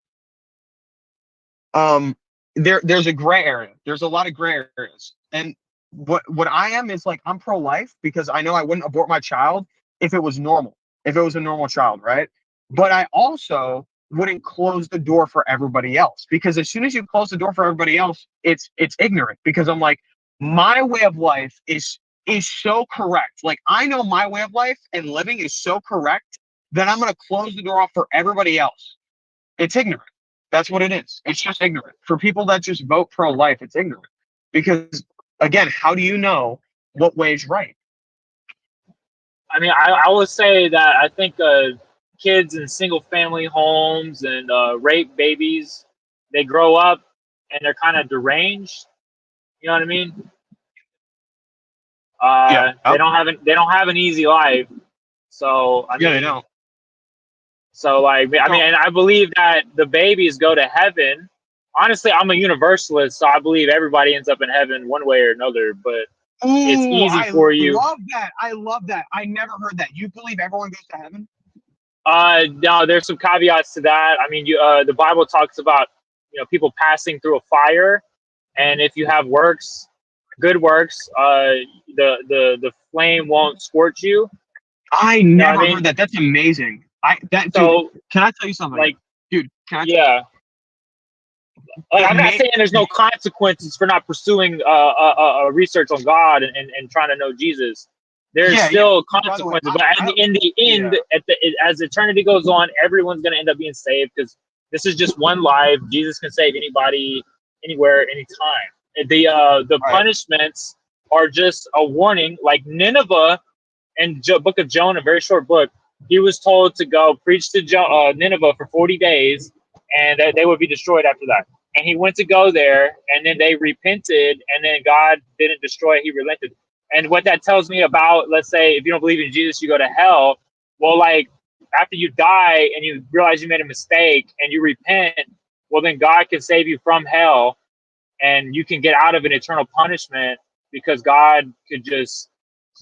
there's a gray area. There's a lot of gray areas. And what I am is like, I'm pro-life because I know I wouldn't abort my child if it was normal, if it was a normal child, right? But I also wouldn't close the door for everybody else, because as soon as you close the door for everybody else, it's ignorant, because I'm like, my way of life is so correct. Like, I know my way of life and living is so correct that I'm going to close the door off for everybody else. It's ignorant. That's what it is. It's just ignorant. For people that just vote pro-life, it's ignorant. Because, again, how do you know what way is right? I mean, I would say that I think kids in single-family homes and rape babies, they grow up and they're kind of deranged. You know what I mean? They don't have an easy life. So I mean, they don't. So like, I mean, and I believe that the babies go to heaven. Honestly, I'm a universalist, so I believe everybody ends up in heaven one way or another. But it's easy for you. I love that. I never heard that. You believe everyone goes to heaven? No, there's some caveats to that. I mean, the Bible talks about people passing through a fire, and if you have works, good works, the flame won't scorch you. I never heard that. That's amazing. Dude, can I tell you something? Like, dude, can I? Yeah. I'm not saying there's no consequences for not pursuing research on God and trying to know Jesus. There's still consequences, but in the end, as eternity goes on, everyone's going to end up being saved because this is just one life. Jesus can save anybody, anywhere, anytime. The punishments are just a warning. Like Nineveh and Book of Jonah, a very short book, he was told to go preach to Nineveh for 40 days, and they would be destroyed after that. And he went to go there, and then they repented, and then God didn't destroy it. He relented. And what that tells me about, let's say, if you don't believe in Jesus, you go to hell. Well, like, after you die and you realize you made a mistake and you repent, well, then God can save you from hell, and you can get out of an eternal punishment because God could just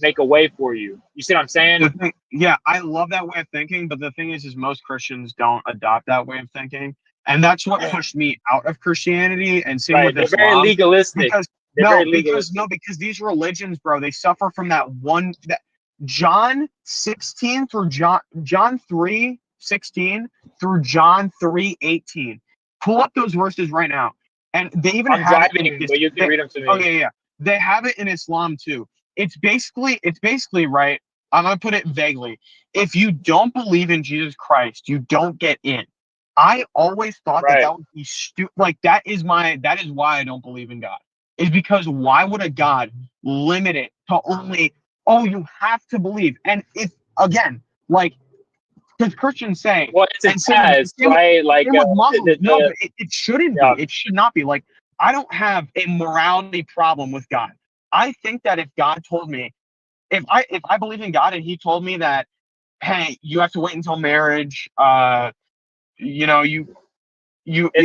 make a way for you. You see what I'm saying? I love that way of thinking, but the thing is most Christians don't adopt that way of thinking. And that's what pushed me out of Christianity, and same with Islam. They're very legalistic. Because these religions, bro, they suffer from that John 16 through John 3:16 through John 3:18. Pull up those verses right now. And they even have driving, but you can read them to me. Oh yeah. They have it in Islam too. It's basically right. I'm gonna put it vaguely. If you don't believe in Jesus Christ, you don't get in. I always thought that would be stupid. Like that is why I don't believe in God. Is because why would a God limit it to only you have to believe? And if again, like because Christians say, it's a test, right? Like with Muslims, but it shouldn't be. It should not be. Like I don't have a morality problem with God. I think that if God told me, if I believe in God and He told me that, hey, you have to wait until marriage, it's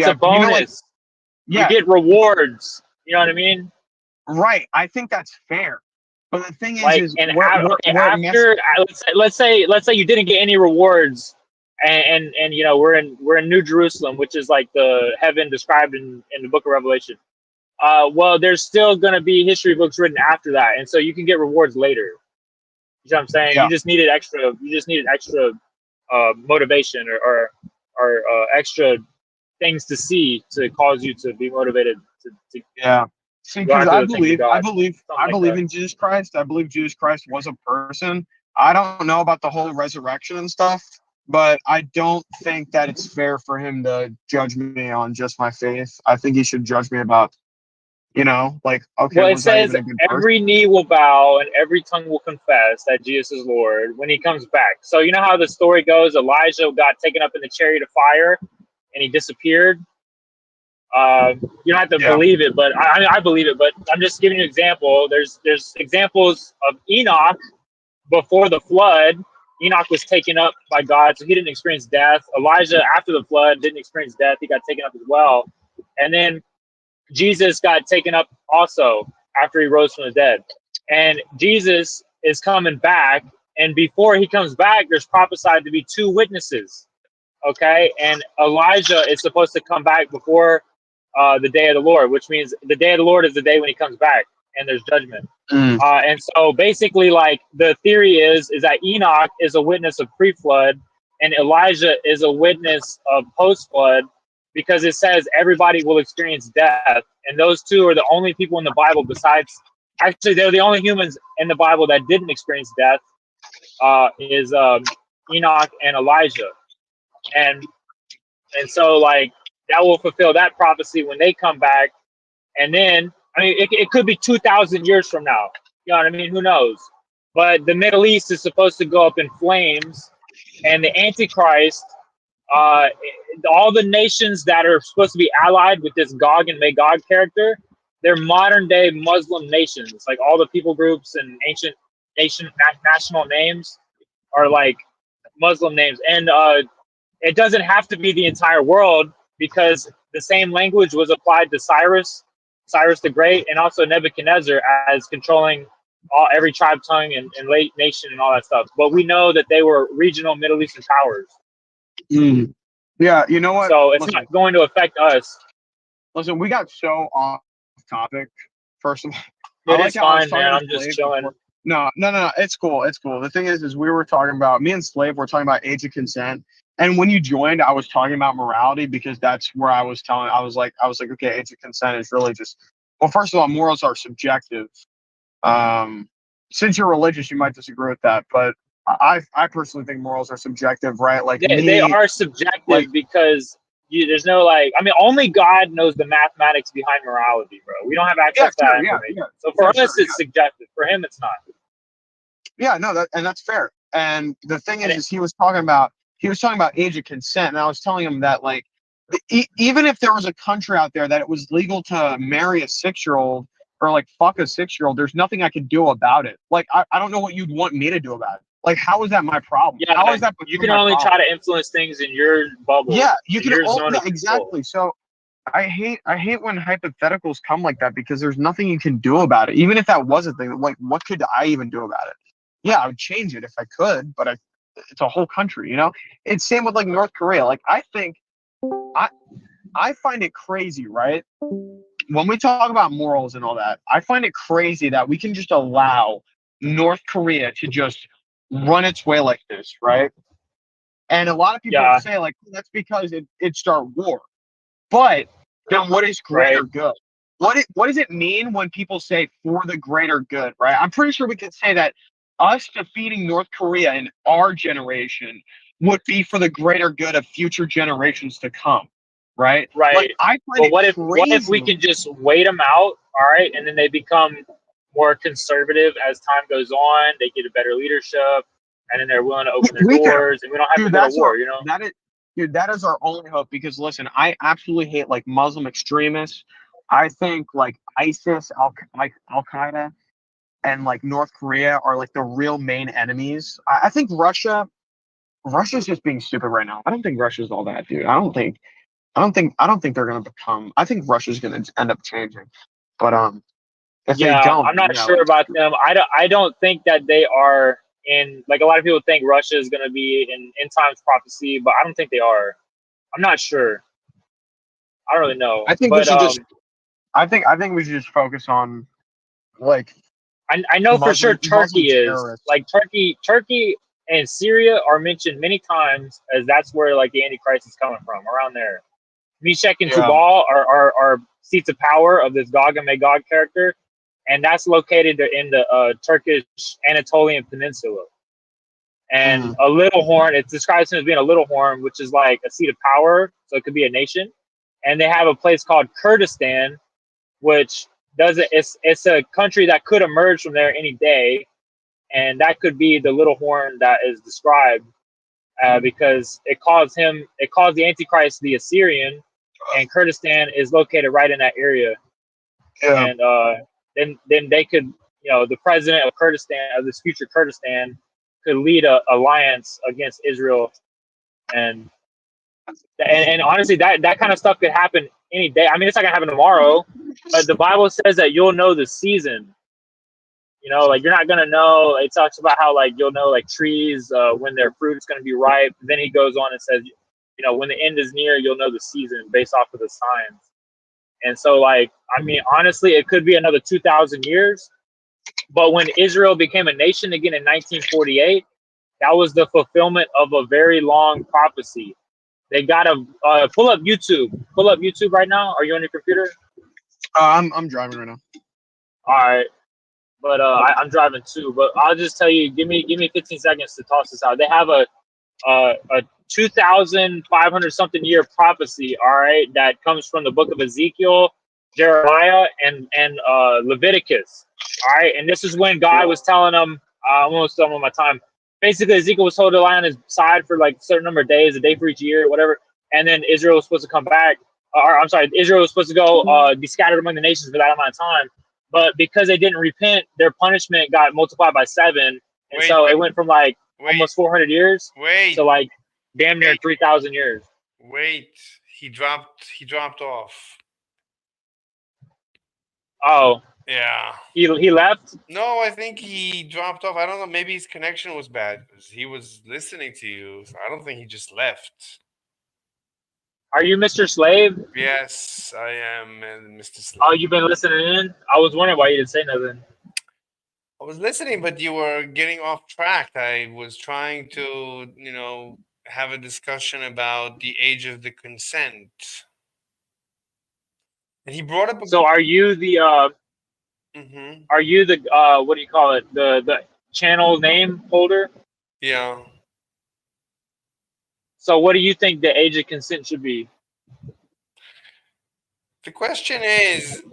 a bonus. You get rewards. You know what I mean? Right. I think that's fair. But the thing is let's say you didn't get any rewards, and we're in New Jerusalem, which is like the heaven described in the Book of Revelation. Well, there's still going to be history books written after that, and so you can get rewards later. You know what I'm saying? You just needed extra. Motivation or extra things to see to cause you to be motivated to See, because I believe in Jesus Christ. I believe Jesus Christ was a person. I don't know about the whole resurrection and stuff, but I don't think that it's fair for him to judge me on just my faith. I think he should judge me about, okay. Well, it says every knee will bow and every tongue will confess that Jesus is Lord when He comes back. So you know how the story goes? Elijah got taken up in the chariot of fire and he disappeared. You don't have to believe it, but I believe it. But I'm just giving you an example. There's examples of Enoch before the flood. Enoch was taken up by God, so he didn't experience death. Elijah, after the flood, didn't experience death. He got taken up as well. And then Jesus got taken up also after He rose from the dead. And Jesus is coming back. And before He comes back, there's prophesied to be 2 witnesses. Okay? And Elijah is supposed to come back before the day of the Lord, which means the day of the Lord is the day when He comes back and there's judgment. And so basically, like, the theory is that Enoch is a witness of pre-flood and Elijah is a witness of post-flood, because it says everybody will experience death. And those 2 are the only people in the Bible actually, they're the only humans in the Bible that didn't experience death, is Enoch and Elijah. And so, like, that will fulfill that prophecy when they come back. And then, I mean, it could be 2,000 years from now. You know what I mean? Who knows? But the Middle East is supposed to go up in flames, and the Antichrist, all the nations that are supposed to be allied with this Gog and Magog character, they're modern day Muslim nations. Like all the people groups and ancient national names are like Muslim names, and it doesn't have to be the entire world because the same language was applied to Cyrus the Great, and also Nebuchadnezzar as controlling every tribe, tongue, and late nation and all that stuff. But we know that they were regional Middle Eastern powers. Mm. Yeah, you know what? So it's not going to affect us. Listen, we got so off topic. First of all, It's fine, man. I'm just chilling. No, it's cool. It's cool. The thing is we were talking about, me and Slave were talking about age of consent. And when you joined, I was talking about morality because that's where I was like, okay, age of consent is really just, well, first of all, morals are subjective. Since you're religious, you might disagree with that, but I personally think morals are subjective, right? Like they are subjective because there's no only God knows the mathematics behind morality, bro. We don't have access to that information. Yeah. So for us, it's subjective. For him, it's not. Yeah, no, that's fair. And the thing is he was talking about age of consent, and I was telling him that like even if there was a country out there that it was legal to marry a 6-year-old or like fuck a 6-year-old, there's nothing I could do about it. Like I don't know what you'd want me to do about it. Like, how is that my problem? Yeah, how is that? You can only try to influence things in your bubble. Yeah, you can. Exactly. So, I hate when hypotheticals come like that because there's nothing you can do about it. Even if that was a thing, like, what could I even do about it? Yeah, I would change it if I could, but it's a whole country, you know. It's same with like North Korea. Like, I think I find it crazy, right? When we talk about morals and all that, I find it crazy that we can just allow North Korea to just run its way like this, right? And a lot of people say like that's because it started war. But then what is greater good? What does it mean when people say for the greater good, right? I'm pretty sure we could say that us defeating North Korea in our generation would be for the greater good of future generations to come, right? Right. Like, I find what if we can just wait them out, all right, and then they become more conservative as time goes on, they get a better leadership, and then they're willing to open their doors, and we don't have to go to war, you know? That is our only hope, because listen, I absolutely hate like Muslim extremists. I think like ISIS, Al-Qaeda, and like North Korea are like the real main enemies. I think Russia's just being stupid right now. I don't think Russia's all that, dude. I don't think they're gonna become. I think Russia's gonna end up changing, but if they don't, I'm not sure about them. I don't think that they are in. Like, a lot of people think Russia is gonna be in end times prophecy, but I don't think they are. I'm not sure. I don't really know. I think we should just. I think we should just focus on like. I know for sure Turkey is like Turkey and Syria are mentioned many times as that's where like the Antichrist is coming from, around there. Meshach and Tubal are seats of power of this Gog and Magog character, and that's located in the Turkish Anatolian Peninsula. And a little horn, it describes him as being a little horn, which is like a seat of power, so it could be a nation. And they have a place called Kurdistan, which it's a country that could emerge from there any day, and that could be the little horn that is described, because it calls the Antichrist the Assyrian, and Kurdistan is located right in that area. Yeah. And then they could, the president of Kurdistan, of this future Kurdistan, could lead a alliance against Israel, and honestly, that kind of stuff could happen any day. I mean, it's not gonna happen tomorrow, but the Bible says that you'll know the season. Like, you're not gonna know. It talks about how like you'll know like trees when their fruit is gonna be ripe. And then he goes on and says, when the end is near, you'll know the season based off of the signs. And so, like, I mean, honestly, it could be another 2,000 years. But when Israel became a nation again in 1948, that was the fulfillment of a very long prophecy. They gotta pull up YouTube. Pull up YouTube right now. Are you on your computer? I'm driving right now. All right, but I'm driving too. But I'll just tell you, give me 15 seconds to toss this out. They have a 2,500 something year prophecy. All right, that comes from the book of Ezekiel, Jeremiah, and Leviticus. All right, and this is when God was telling them. I'm almost done with my time. Basically, Ezekiel was told to lie on his side for like a certain number of days, a day for each year, whatever. And then Israel was supposed to come back or I'm sorry, Israel was supposed to go be scattered among the nations for that amount of time, but because they didn't repent, their punishment got multiplied by 7, and Wait, so it wait, went from like wait, almost 400 years to wait, like damn near wait, 3,000 years. wait. He dropped off. Oh, Yeah. he left. No, I think he dropped off. I don't know. Maybe his connection was bad because he was listening to you. So I don't think he just left. Are you Mr. Slave? Yes, I am, Mr. Oh, Slade. you've been listening in. I was wondering why you didn't say nothing. I was listening, but you were getting off track. I was trying to, have a discussion about the age of the consent. And he brought up a So hmm are you the what do you call it, the channel name holder? Yeah. So what do you think the age of consent should be? The question is,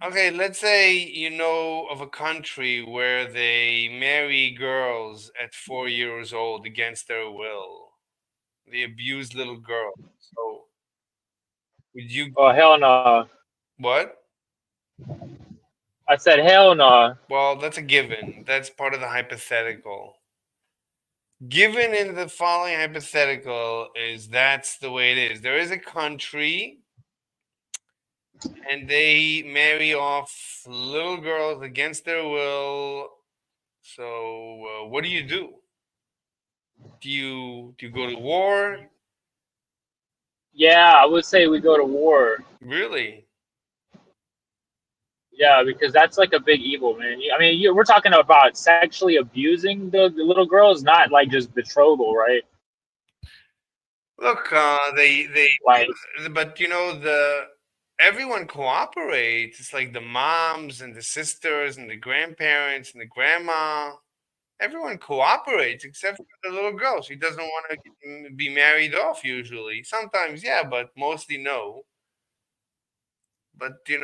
okay, let's say you know of a country where they marry girls at 4 years old against their will. They abuse little girls. So would you Oh hell no! what? I said hell no. Well, that's a given. That's part of the hypothetical. Given in the following hypothetical is that's the way it is. There is a country and they marry off little girls against their will. So what do you do? Do you go to war? Yeah, I would say we go to war. Really? Yeah, because that's like a big evil, man. I mean, we're talking about sexually abusing the little girls, not like just betrothal, right? Look, they Like, but the everyone cooperates. It's like the moms and the sisters and the grandparents and the grandma. Everyone cooperates except for the little girl. She doesn't want to be married off usually. Sometimes, yeah, but mostly no. But they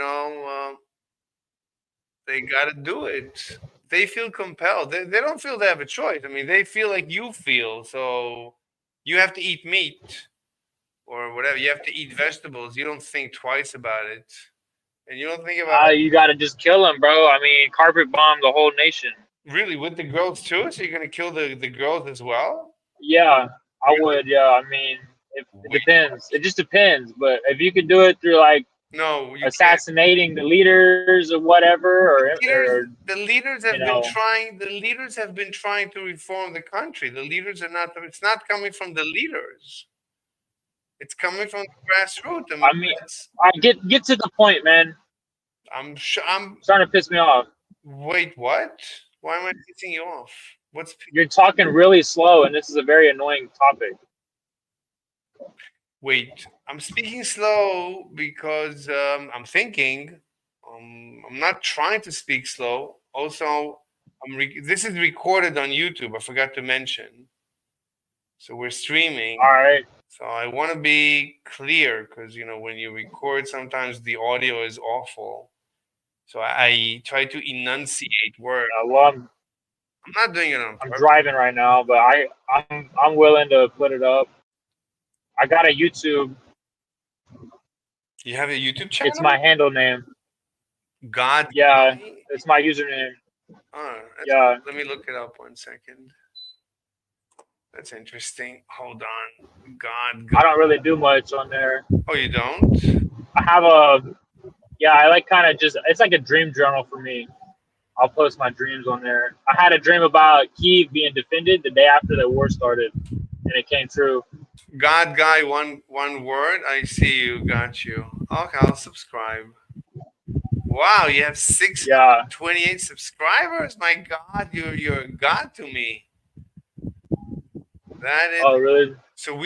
got to do it. They feel compelled. They don't feel they have a choice. I mean, they feel like you feel. So you have to eat meat or whatever. You have to eat vegetables. You don't think twice about it. And you don't think about you got to just kill them, bro. I mean, carpet bomb the whole nation. really with the girls too. So you're gonna kill the girls as well? Yeah, I Really? would. Yeah, I mean, it Wait, depends. It just depends. But if you could do it through like no, you can't. assassinating the leaders or whatever, Leaders, or the leaders you have been know, trying. The leaders have been trying to reform the country. The leaders are not. It's not coming from the leaders. It's coming from the grassroots. I mean, I mean, that's. I get to the point, man. I'm sure. I'm. Starting to piss me off. Wait, what? Why am I pissing you off? What's? You're talking really slow, and this is a very annoying topic. Wait, I'm speaking slow because I'm thinking. I'm not trying to speak slow. Also, this is recorded on YouTube. I forgot to mention. So we're streaming. All right. So I want to be clear because when you record, sometimes the audio is awful. So I try to enunciate words. Well, I'm not doing it on I'm purpose. driving right now, but I'm willing to put it up. I got a YouTube. You have a YouTube It's channel? my handle name. God. Yeah, it's my username. Oh, Yeah. let me look it up 1 second. That's interesting. Hold on. God. I don't really do much on there. Oh, you don't? I have I like kind of just, it's like a dream journal for me. I'll post my dreams on there. I had a dream about Kyiv being defended the day after the war started, and it came true. God guy, one word. I see you. Got you. Okay, I'll subscribe. Wow, you have 628 subscribers. My God, you're a god to me. That is. Oh, really? So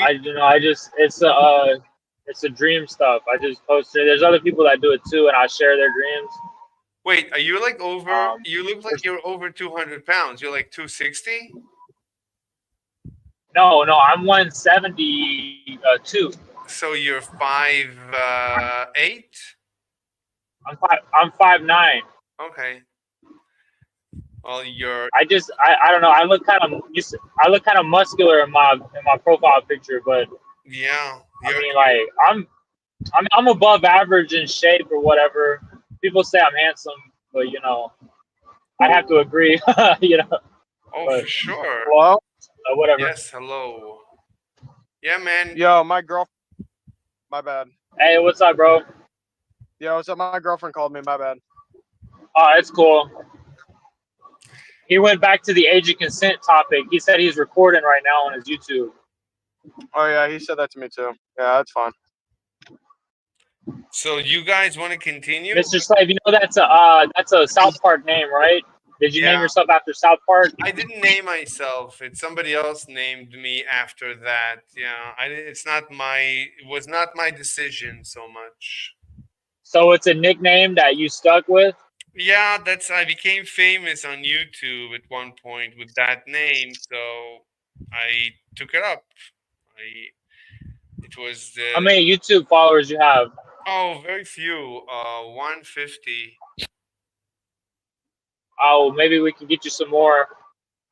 It's a dream stuff. I just post it. There's other people that do it too, and I share their dreams. Wait, are you like over? You look like there's- you're over 200 pounds. You're like 260. No, I'm 172. So you're 5'8". I'm 5'9". Okay. Well, you're. I don't know. I look kind of muscular in my profile picture, but Yeah. I mean, like I'm above average in shape or whatever. People say I'm handsome, but I have to agree. Oh, But for sure. Hello? whatever. Yes, hello. Yeah, man. Yo, my girlfriend. My bad. Hey, what's up, bro? Yo, what's up? My girlfriend called me. My bad. Oh, it's cool. He went back to the age of consent topic. He said he's recording right now on his YouTube. Oh yeah, he said that to me too. Yeah, that's fine. So you guys want to continue? Mr. Slave, that's a South Park name, right? Did you name Yeah. yourself after South Park? I didn't name myself. It's somebody else named me after that. Yeah, it was not my decision so much. So it's a nickname that you stuck with? Yeah, I became famous on YouTube at one point with that name, so I took it up. It was How many YouTube followers you have? very few, 150. Oh, maybe we can get you some more.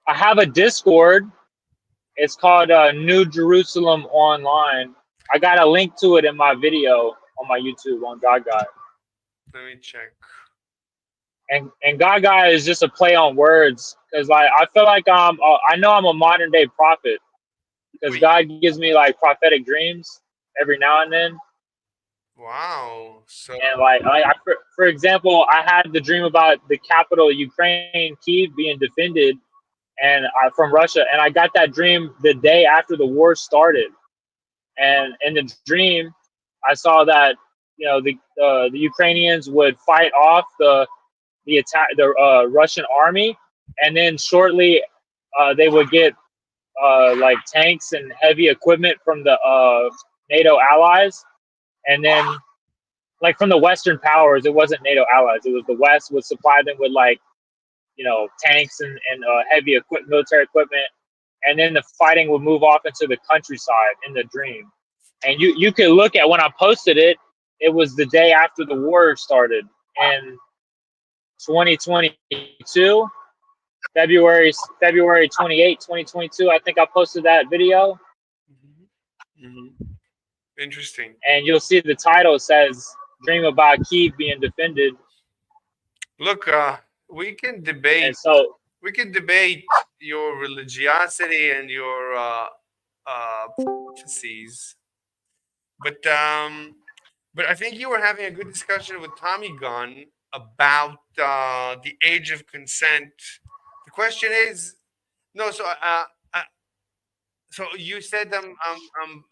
I have a Discord. It's called New Jerusalem Online. I got a link to it in my video on my YouTube on Gaga. Let me check. And Gaga is just a play on words because I feel like I know I'm a modern day prophet because Wait, God gives me like prophetic dreams every now and then. wow. So, And for example, I had the dream about the capital of Ukraine, Kyiv, being defended and from Russia, and I got that dream the day after the war started. And in the dream, I saw that the Ukrainians would fight off the Russian army, and then shortly they would get like tanks and heavy equipment from the NATO allies, and then like from the Western powers. It wasn't NATO allies; it was the West would supply them with like tanks and heavy military equipment, and then the fighting would move off into the countryside in the dream. And you could look at when I posted it. It was the day after the war started in 2022, February 28, 2022. I think I posted that video, interesting. and you'll see the title says "Dream about Kyiv being defended." Look, we can And debate. so, We can debate your religiosity and your prophecies, but I think you were having a good discussion with Tommy Gunn about the age of consent. The question is, no. So you said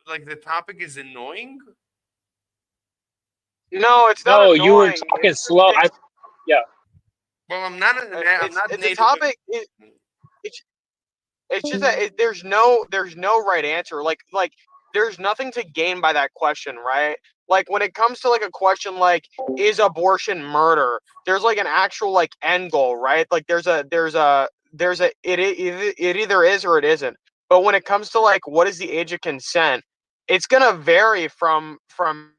like the topic is annoying. No, it's not no, you were annoying. talking slow. Yeah. Well, I'm not. I'm not It's a native. topic. It's it's just that there's no right answer. Like there's nothing to gain by that question, right? Like when it comes to like a question like is abortion murder? There's like an actual like end goal, right? Like it either is or it isn't. But when it comes to like what is the age of consent, it's gonna vary from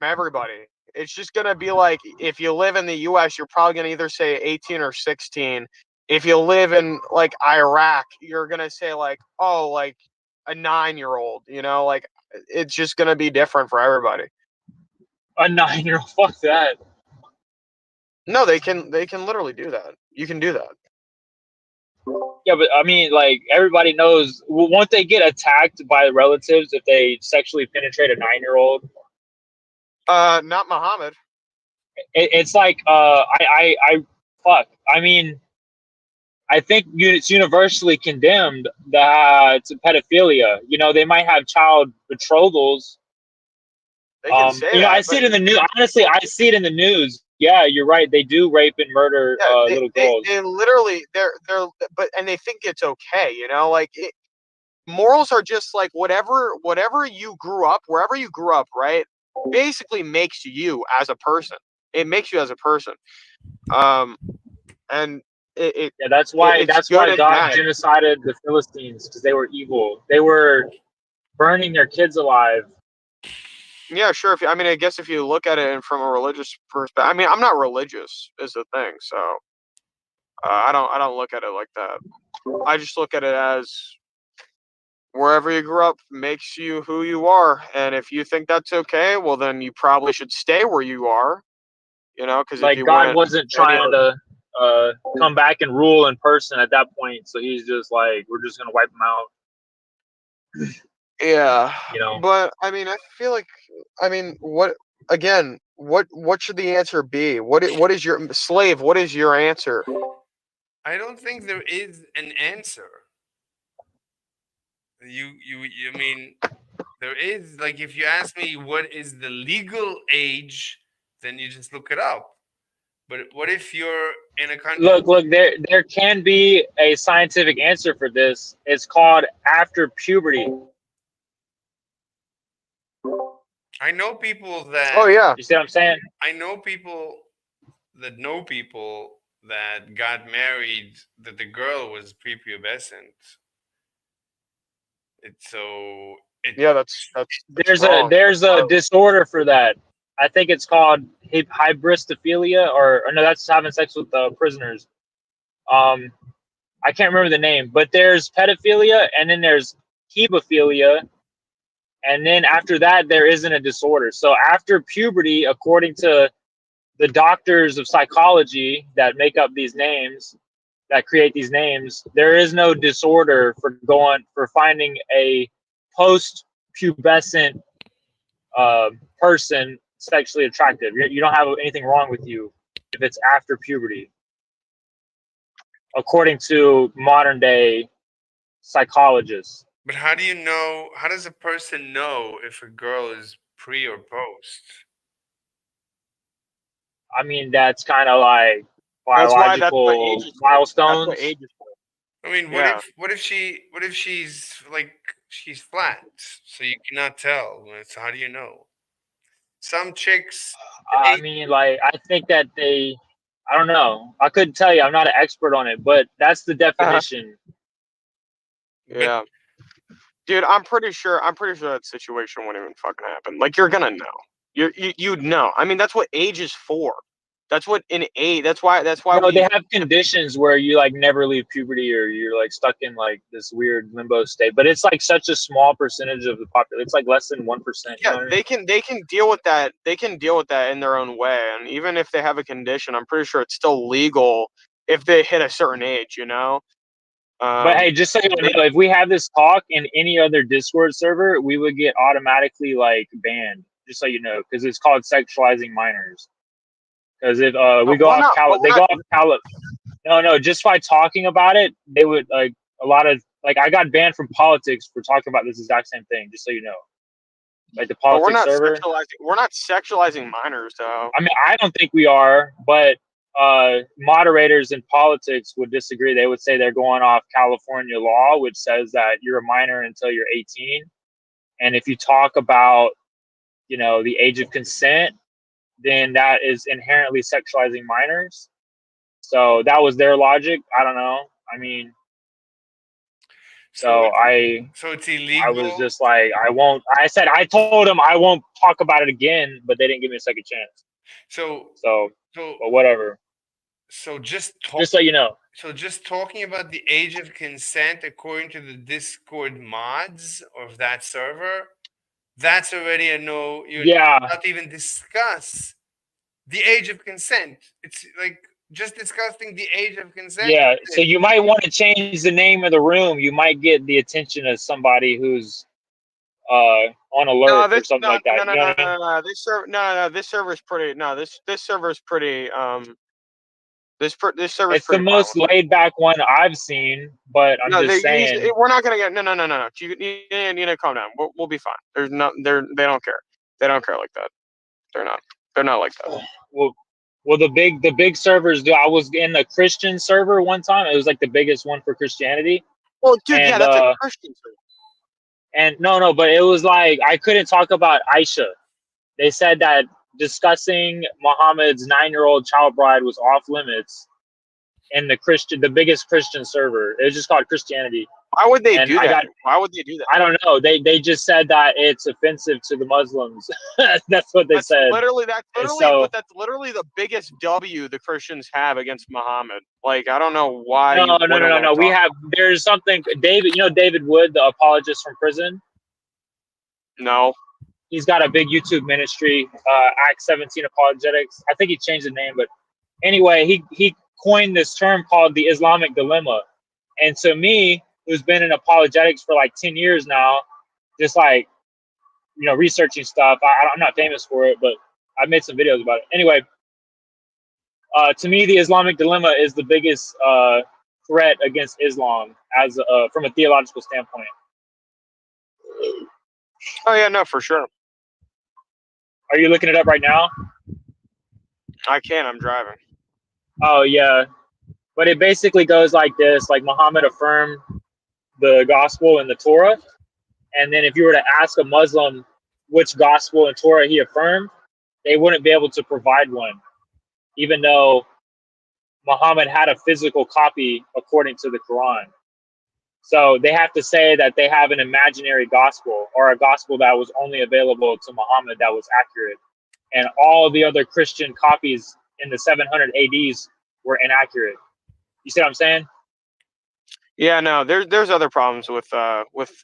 everybody. It's just gonna be like if you live in the U.S., you're probably gonna either say 18 or 16. If you live in like Iraq, you're gonna say like, oh, like a 9-year-old, like it's just gonna be different for everybody. A 9-year-old. Fuck that. No, they can literally do that. You can do that. Yeah, but I mean, like everybody knows, won't they get attacked by relatives if they sexually penetrate a 9-year-old? Not Muhammad. It's like, fuck. I mean, I think it's universally condemned that to pedophilia. They might have child betrothals. They can say I that, see but it in the news. Honestly, I see it in the news. Yeah, you're right. They do rape and murder yeah, little girls. they literally but and they think it's okay, like morals are just like whatever you grew up, wherever you grew up, right? Basically makes you as a person. It makes you as a person. And Yeah, that's why it's good and God bad. genocided the Philistines because they were evil. They were burning their kids alive. Yeah, sure. I mean, I guess if you look at it from a religious perspective, I mean, I'm not religious, is the thing. So I don't look at it like that. I just look at it as wherever you grew up makes you who you are, and if you think that's okay, well, then you probably should stay where you are. Because if Like you God went wasn't anywhere, trying to come back and rule in person at that point, so he's just like, we're just gonna wipe him out. yeah. You know, But I mean, I feel like, what again? What should the answer be? What is your slave? What is your answer? I don't think there is an answer. I mean, there is, like, if you ask me what is the legal age, then you just look it up. But what if you're in a country? look, there can be a scientific answer for this. It's called after puberty. I know people Oh that yeah, You see what I'm saying? I know people that got married that the girl was prepubescent. It's so it yeah. That's wrong. There's a disorder for that. I think it's called hybristophilia, or no, that's having sex with prisoners. I can't remember the name, but there's pedophilia, and then there's hebophilia, and then after that there isn't a disorder. So after puberty, according to the doctors of psychology that make up these names, that create these names, there is no disorder for finding a post pubescent person sexually attractive. You don't have anything wrong with you if it's after puberty, according to modern day psychologists. but how do you know, how does a person know if a girl is pre or post? I mean, that's kind of like That's what age biological is for. That's what milestones. age is for. I mean, Yeah. what if she's like she's flat, so you cannot tell. So how do you know? Some chicks, I mean, like, I think that I don't know. I couldn't tell you. I'm not an expert on it, but that's the definition. but Yeah. Dude, I'm pretty sure that situation wouldn't even fucking happen. Like, you're gonna know. You'd know. I mean, that's what age is for. That's what in age. That's why No, they we. have conditions where you like never leave puberty, or you're like stuck in like this weird limbo state. But it's like such a small percentage of the population. It's like less than 1%. You Yeah, know what I mean? they can deal with that. They can deal with that in their own way. And even if they have a condition, I'm pretty sure it's still legal if they hit a certain age. But Um, hey, just so you they, know, if we have this talk in any other Discord server, we would get automatically like banned. Just so you know, because it's called sexualizing minors. Because if we go we're off not. But we're they not. go off no, just by talking about it, they would like a lot of like I got banned from politics for talking about this exact same thing. Just so you know, like the But we're politics not server. sexualizing. We're not sexualizing minors, though. I mean, I don't think we are, but moderators in politics would disagree. They would say they're going off California law, which says that you're a minor until you're 18, and if you talk about, the age of consent, then that is inherently sexualizing minors. So that was their logic. I don't know. I mean, so so it's I was illegal. just like, I won't. I told them I won't talk about it again, but they didn't give me a second chance. So So, so but whatever. so Just so you know. so just talking about the age of consent according to the Discord mods of that server, that's already a no. You Yeah, not even discuss the age of consent. It's like just discussing the age of consent. yeah. So you might want to change the name of the room. You might get the attention of somebody who's on No, alert or this something no like that. no no You know no what I mean? no no. This server's pretty. No, this server's pretty. This server's It's the pretty most violent. laid back one I've seen, but I'm No, just saying. we're not gonna get. No, no, no, no, no. You need to calm down. We'll be fine. There's no. They don't care. They don't care like that. They're not. They're not like that. Well, the big servers do. I was in a Christian server one time. It was like the biggest one for Christianity, Well, dude, yeah, and that's a Christian server. no, but it was like I couldn't talk about Aisha. They said that discussing Muhammad's 9-year-old child bride was off limits in the biggest Christian server. It was just called Christianity. Why would they And do I that? got, Why would they do that? I don't know. They just said that it's offensive to the Muslims. That's what they said. And so That's literally the biggest W the Christians have against Muhammad. Like, I don't know why no, you no, no, wouldn't no, want no. to We talk. have there's something David. You know David Wood, the apologist from prison. No. He's got a big YouTube ministry, Act 17 Apologetics. I think he changed the name, but anyway, he coined this term called the Islamic dilemma. And to me, who's been in apologetics for like 10 years now, just like, researching stuff. I'm not famous for it, but I've made some videos about it. Anyway, to me, the Islamic dilemma is the biggest threat against Islam as from a theological standpoint. Oh yeah, no, for sure. Are you looking it up right now? I can't. I'm driving. Oh yeah, but it basically goes like this: like Muhammad affirmed the gospel and the Torah, and then if you were to ask a Muslim which gospel and Torah he affirmed, they wouldn't be able to provide one, even though Muhammad had a physical copy according to the Quran. So they have to say that they have an imaginary gospel or a gospel that was only available to Muhammad that was accurate. And all the other Christian copies in the 700 ADs were inaccurate. You see what I'm saying? Yeah, no, there's other problems with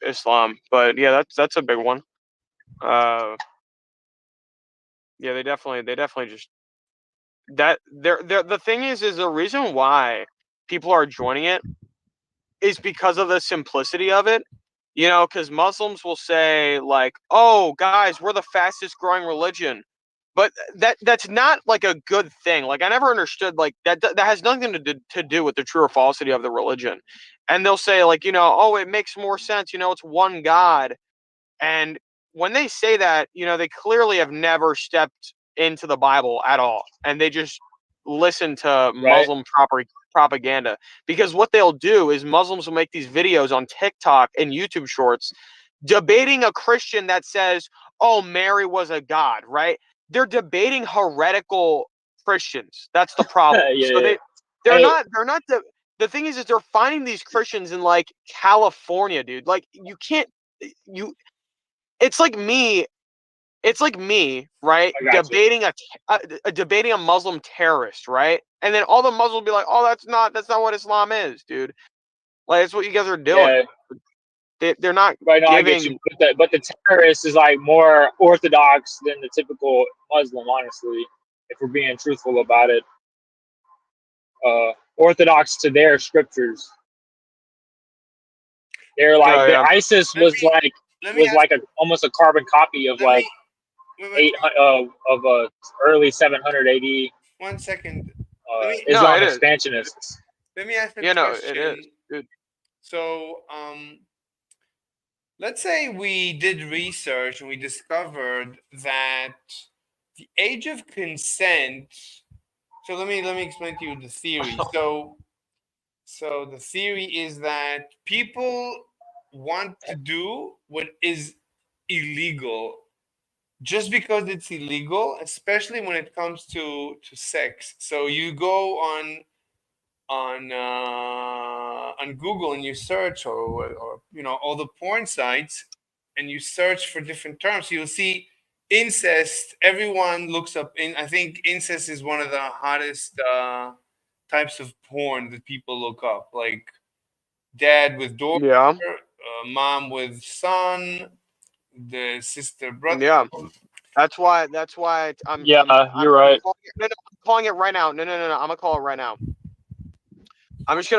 Islam, but yeah, that's a big one. Yeah, they definitely just that they're the thing is the reason why people are joining it is because of the simplicity of it. Because Muslims will say like, "Oh, guys, we're the fastest growing religion," but that's not like a good thing. Like, I never understood like that has nothing to do with the true or falsity of the religion. And they'll say like, "Oh, it makes more sense. It's one God." And when they say that, they clearly have never stepped into the Bible at all, and they just listen to Right? Muslim propaganda. Because what they'll do is Muslims will make these videos on TikTok and YouTube Shorts debating a Christian that says, "Oh, Mary was a god," right? They're debating heretical Christians. That's the problem. So Yeah. they're Hey, not the thing is they're finding these Christians in like California, dude. Like you it's like me. It's like me, right? I got you. Debating a Muslim terrorist, right? And then all the Muslims will be like, "Oh, that's not what Islam is, dude. Like, that's what you guys are doing. Yeah, They're not right now I get you. giving." But the terrorist is like more orthodox than the typical Muslim, honestly, if we're being truthful about it. Orthodox to their scriptures. They're Oh like the yeah, ISIS Let was me like let me ask. a almost a carbon copy of Let like me wait, wait, 800 of early 700 AD 1 second. Let me no, Islam it is. expansionists. let me ask a Yeah, no, it is, question. dude. So, let's say we did research and we discovered that the age of consent. So let me explain to you the theory. So the theory is that people want to do what is illegal just because it's illegal, especially when it comes to sex. So you go on Google and you search or all the porn sites and you search for different terms, you'll see incest. Everyone looks up in. I think incest is one of the hottest types of porn that people look up, like dad with daughter, Yeah, mom with son, the sister brother. yeah. That's why Yeah, you're right. I'm calling it right now. No. I'm gonna call it right now. I'm just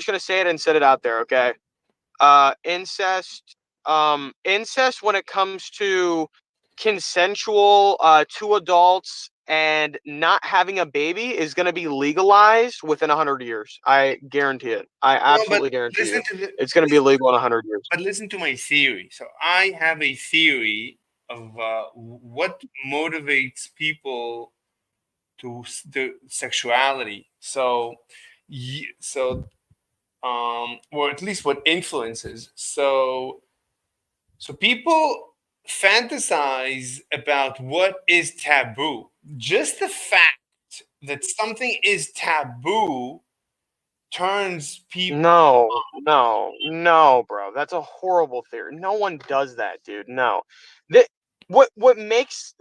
gonna say it and set it out there. Okay. Incest. Incest when it comes to consensual two adults and not having a baby is going to be legalized within 100 years. I guarantee it. I No, but absolutely guarantee listen you. to the, It's going to be legal in 100 years. but listen to my theory. So I have a theory of what motivates people to the sexuality. So, or at least what influences. So people fantasize about what is taboo. Just the fact that something is taboo turns people. No, bro. That's a horrible theory. No one does that, dude. No. That what makes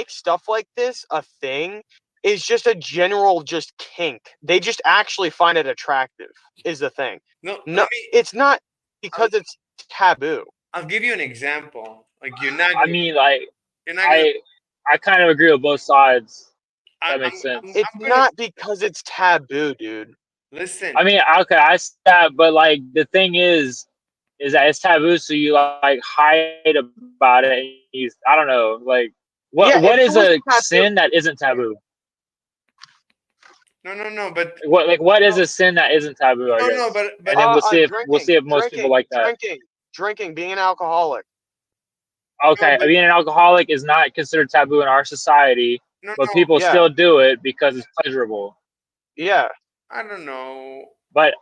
stuff like this a thing is just a general just kink. They just actually find it attractive. Is the thing. No, It's not because it's taboo. I'll give you an example. Like you're not. I mean, like, You're not gonna. I kind of agree with both sides. That I'm, makes sense. It's not because it's taboo, dude. Listen. I mean, okay, I see that, but like the thing is that it's taboo, so you like hide about it. And I don't know, like what is a sin that isn't taboo? No, but what is a sin that isn't taboo? I guess. but and then we'll see if most people like that. Drinking, being an alcoholic. Okay, being an alcoholic is not considered taboo in our society, but people still do it because it's pleasurable. Yeah. I don't know. But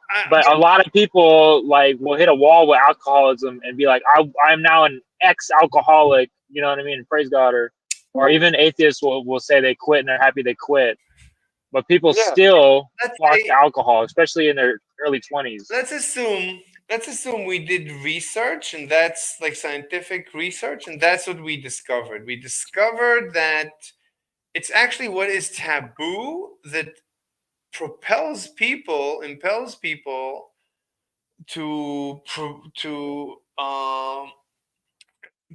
a lot of people like will hit a wall with alcoholism and be like, I'm now an ex-alcoholic. You know what I mean? Praise God, or even atheists will say they quit and they're happy they quit. But people still flock to alcohol, especially in their early 20s. Let's assume we did research, and that's like scientific research, and that's what we discovered. We discovered that it's actually what is taboo that impels people to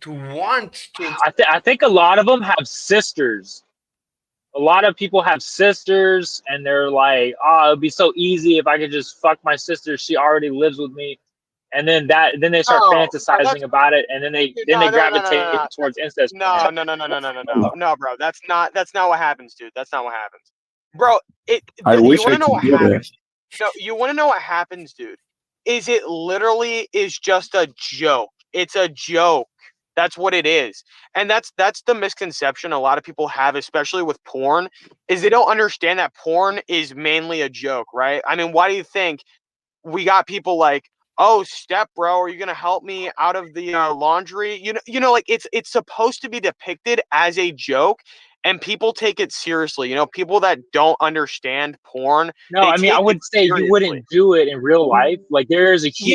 want to. I think a lot of them have sisters. A lot of people have sisters, and they're like, "Oh, it'd be so easy if I could just fuck my sister. She already lives with me." And then they start fantasizing about it, and then they gravitate towards incest. No, bro. That's not what happens, dude. That's not what happens, bro. I wish you want I to know what could get happens? No, you want to know what happens, dude? Is it literally is just a joke? It's a joke. That's what it is. And that's the misconception a lot of people have, especially with porn, is they don't understand that porn is mainly a joke, right? I mean, why do you think we got people like, oh, step bro, are you gonna help me out of the laundry? You know, like it's supposed to be depicted as a joke, and people take it seriously. You know, people that don't understand porn. No, I mean, I would say you wouldn't do it in real life. Like there's a big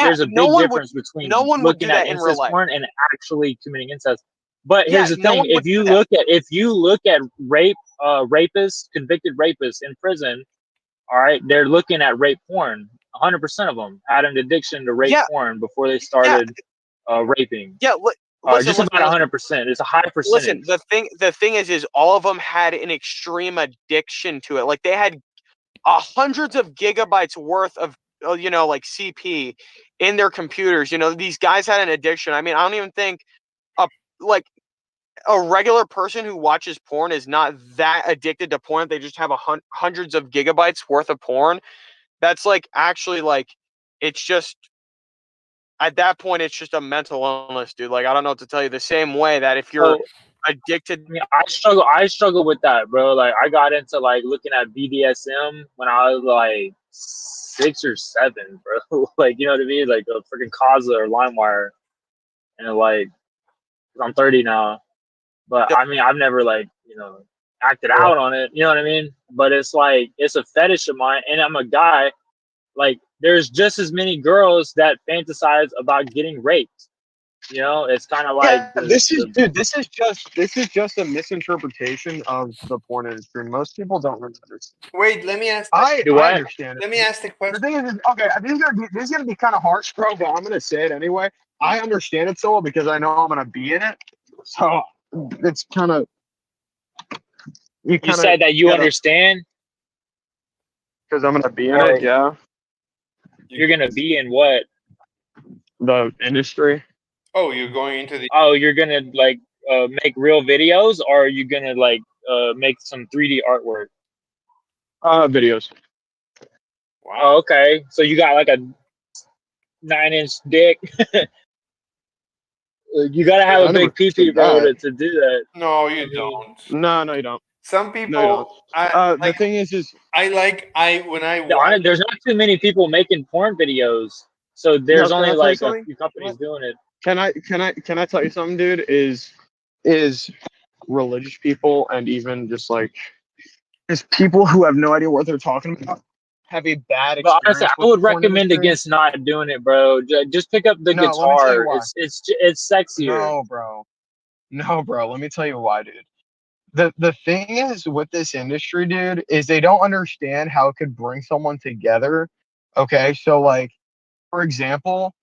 difference between looking at incest porn and actually committing incest. But here's the thing: if you look at rapists, convicted rapists in prison, all right, they're looking at rape porn. 100% of them had an addiction to rape porn before they started raping. Yeah, just about 100%. It's a high percentage. Listen, the thing is all of them had an extreme addiction to it. Like they had hundreds of gigabytes worth of like CP in their computers. You know, these guys had an addiction. I mean, I don't even think a regular person who watches porn is not that addicted to porn. They just have hundreds of gigabytes worth of porn. That's like actually like it's just at that point it's just a mental illness, dude. Like I don't know what to tell you. The same way that if you're addicted, I mean, I struggle with that, bro. Like I got into like looking at BDSM when I was like 6 or 7, bro. Like you know what I mean? Like a freaking Kaza or LimeWire, and like I'm 30 now, but I mean I've never like acted out on it. You know what I mean? But it's like it's a fetish of mine, and I'm a guy. Like there's just as many girls that fantasize about getting raped. You know, it's kind of like this is just a misinterpretation of the porn industry. Most people don't really understand. Wait, let me ask. I understand. Let me ask the question. The thing is, okay, this is gonna be kind of harsh, bro, but I'm gonna say it anyway. I understand it so well because I know I'm gonna be in it. So it's kind of. You said that you understand. Because I'm gonna be in it, yeah. You're gonna be in what? The industry. Oh, you're going into the. Oh, you're gonna like make real videos, or are you gonna like make some 3D artwork? Videos. Wow. Oh, okay. So you got like a 9-inch dick. You gotta have a big pee-pee, bro, to do that. No, you don't. No, you don't. Some people. No, you don't. The thing is there's not too many people making porn videos, so there's only like a few companies doing it. Can I tell you something, dude? Is religious people and even just like people who have no idea what they're talking about have a bad But honestly, experience I with the would porn recommend industry. against not doing it, bro. Just pick up the No, let me tell you guitar. why. It's sexier. No, bro. No, bro. Let me tell you why, dude. The thing is with this industry, dude, is they don't understand how it could bring someone together. Okay, so like, for example,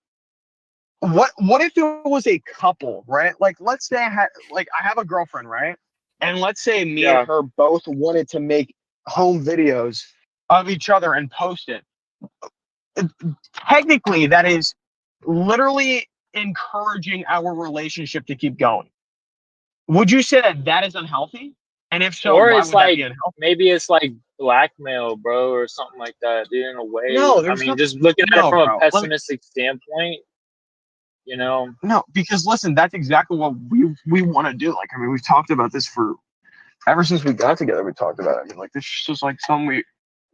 what if it was a couple, right? Like, let's say I have a girlfriend, right? And let's say me and Yeah. her both wanted to make home videos of each other and post it. Technically, that is literally encouraging our relationship to keep going. Would you say that that is unhealthy? And if so, Or why it's would that like be unhealthy? maybe it's like blackmail, bro, or something like that, dude. In a way, No, I there's mean, nothing. just looking at it No, from a bro. pessimistic standpoint, you know. No, because listen, that's exactly what we want to do. Like, I mean, we've talked about this for ever since we got together. We talked about it. I mean, like, this is just like something we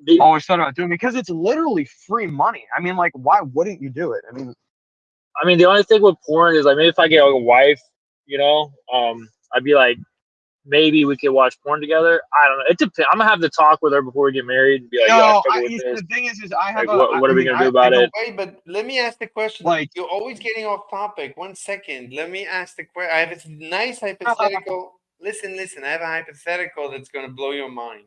The, always thought about doing because it's literally free money. I mean, like, why wouldn't you do it? I mean, the only thing with porn is like maybe if I get like a wife, I'd be like maybe we could watch porn together. I don't know. It depends. I'm gonna have to talk with her before we get married and be like, yo, I no, struggle with this. the thing is I have Like, what I are we mean, gonna do I about don't it? Wait, but let me ask the question. like. You're always getting off topic. 1 second. Let me ask the question. I have a nice hypothetical. Listen. I have a hypothetical that's going to blow your mind.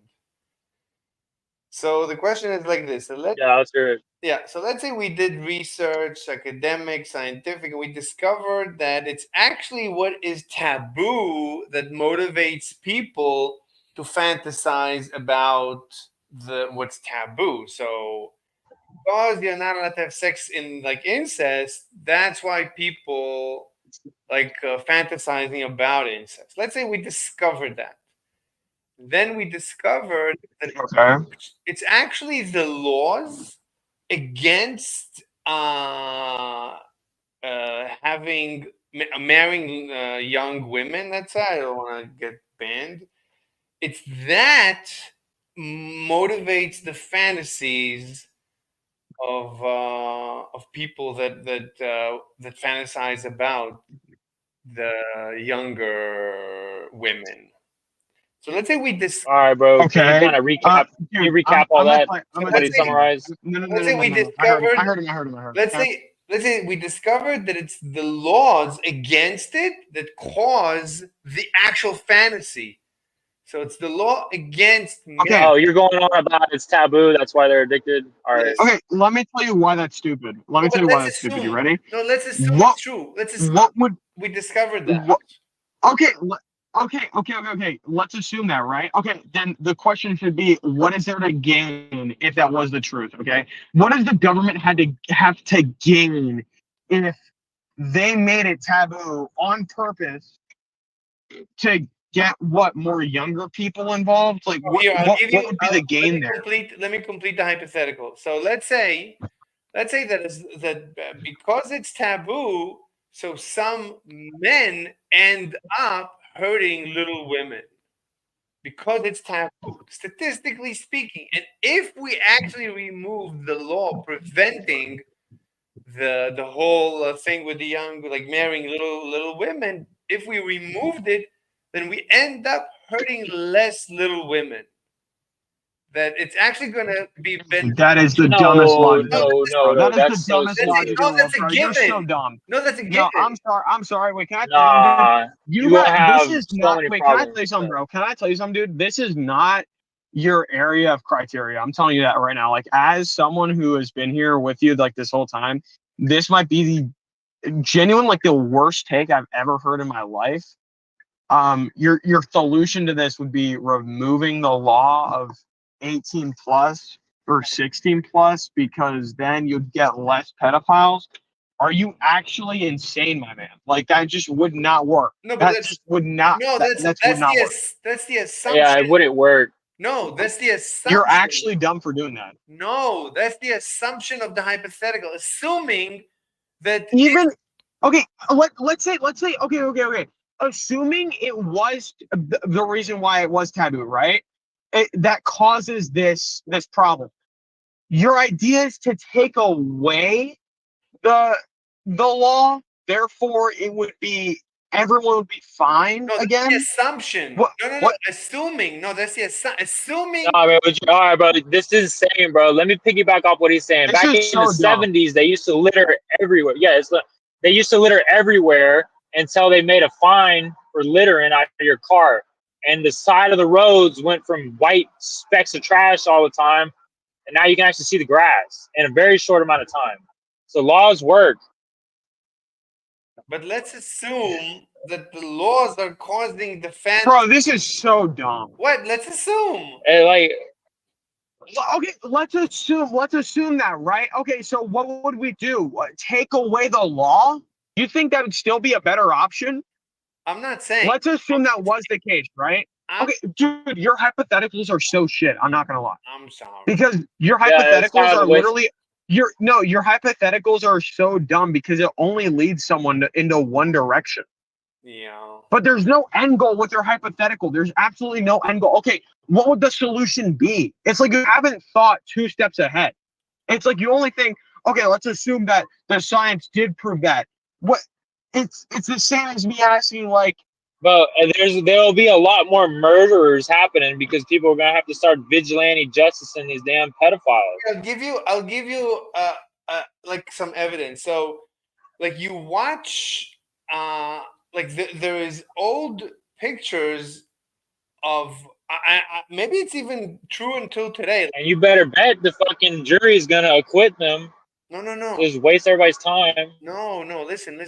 So the question is like this. Yeah, that's good. Yeah, so let's say we did research, academic, scientific, and we discovered that it's actually what is taboo that motivates people to fantasize about the what's taboo. So because you're not allowed to have sex in like incest, that's why people like fantasizing about incest. Let's say we discovered that. Then we discovered that Okay. it's actually the laws against having marrying young women. That's I don't want to get banned. It's that motivates the fantasies of people that fantasize about the younger women. So let's say we All right, bro. Can you Okay. kind of recap? Can you Dude, recap all I'm gonna that? tell you. I'm so gonna tell let's Somebody you say something, bro. summarize. let's say we I heard him. discovered I heard him. let's Okay. say we discovered that it's the laws against it that cause the actual fantasy. So it's the law against Okay. men. Oh, you're going on about it's taboo. That's why they're addicted. All right. Yes. Okay. Let me tell you why that's stupid. Let No, me tell but you why let's that's stupid. You assume. ready? No, let's assume What it's true. Let's assume what would we discovered that. what okay, okay. Let's assume that, right? Okay, then the question should be, what is there to gain if that was the truth? Okay, what does the government have to gain if they made it taboo on purpose to get what more younger people involved? Like, Oh, here, what would be the gain there? let me complete the hypothetical. So let's say that because it's taboo, so some men end up hurting little women because it's taboo, statistically speaking. And if we actually remove the law preventing the whole thing with the young, like marrying little women, if we removed it, then we end up hurting less little women. That it's actually going to be beneficial. That is the dumbest No, logic, No, no, no, bro. no. That is the That's so dumbest logic stupid. in no, the world, that's a bro. You're so given. dumb. No, that's a No, given. I'm sorry. Wait, can I tell you something, dude? Nah, You you're gonna got this have is so not. many Wait, can I problems tell you with something, that. bro? Can I tell you something, dude? This is not your area of criteria. I'm telling you that right now. Like, as someone who has been here with you like this whole time, this might be the genuine, like the worst take I've ever heard in my life. Your solution to this would be removing the law of 18 plus or 16 plus because then you'd get less pedophiles. Are you actually insane, my man? Like that just would not work. No, but That that's just would not. no, That would not work. that's the Yeah, assumption. it wouldn't work. No, that's the You're assumption. actually dumb for doing that. No, that's the assumption of the hypothetical, assuming that Even okay. Let's say okay. Assuming it was the reason why it was taboo, right? That causes this problem. Your idea is to take away the the law, therefore it would be everyone would be fine No, that's again? the assumption. What? No. What? Assuming. No, that's the assuming. All right, bro. This is insane, bro. Let me piggyback off what he's saying. This Back is in the so dumb. 70s, they used to litter everywhere. Yeah, they used to litter everywhere until they made a fine for littering out of your car. And the side of the roads went from white specks of trash all the time, and now you can actually see the grass in a very short amount of time. So laws work. But let's assume that the laws are causing the fans. Bro, this is so dumb. What? Let's assume. And like, okay, let's assume that, right? Okay, so what would we do? What, take away the law? You think that would still be a better option? I'm not saying. Let's assume that was the case, right? Okay, dude, your hypotheticals are so shit. I'm not gonna lie. I'm sorry. Because your yeah, it's hypotheticals kind are of a waste. literally your hypotheticals are so dumb because it only leads someone into one direction. Yeah. But there's no end goal with your hypothetical. There's absolutely no end goal. Okay, what would the solution be? It's like you haven't thought 2 steps ahead. It's like you only think, okay, let's assume that the science did prove that. What? It's the same as me asking, like, But there'll be a lot more murderers happening because people are gonna have to start vigilante justice in these damn pedophiles. I'll give you like some evidence. So, like you watch like there is old pictures of maybe it's even true until today. And you better bet the fucking jury is gonna acquit them. No. Just waste everybody's time. No. Listen.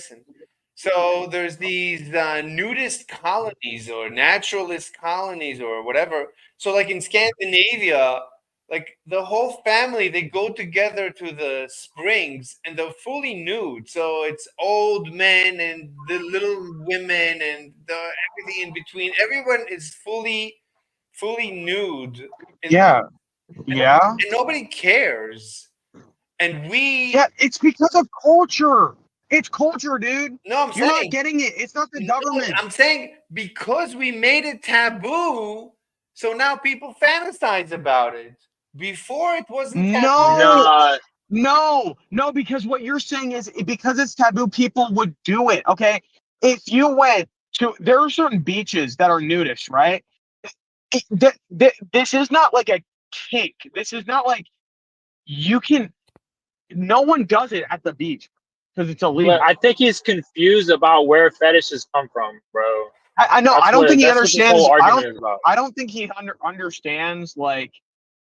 So there's these nudist colonies or naturalist colonies or whatever. So like in Scandinavia, like the whole family, they go together to the springs and they're fully nude. So it's old men and the little women and everything in between. Everyone is fully nude. yeah. And nobody cares. And yeah, it's because of culture. It's culture, dude. No, You're not getting it. It's not the government. I'm saying because we made it taboo, so now people fantasize about it. Before it wasn't taboo. No, because what you're saying is because it's taboo, people would do it. Okay, if you went to, there are certain beaches that are nudist, right? This is not like a kink. This is not like you can. No one does it at the beach because it's illegal. But I think he's confused about where fetishes come from, bro. I know. I don't think he understands. I don't think he understands like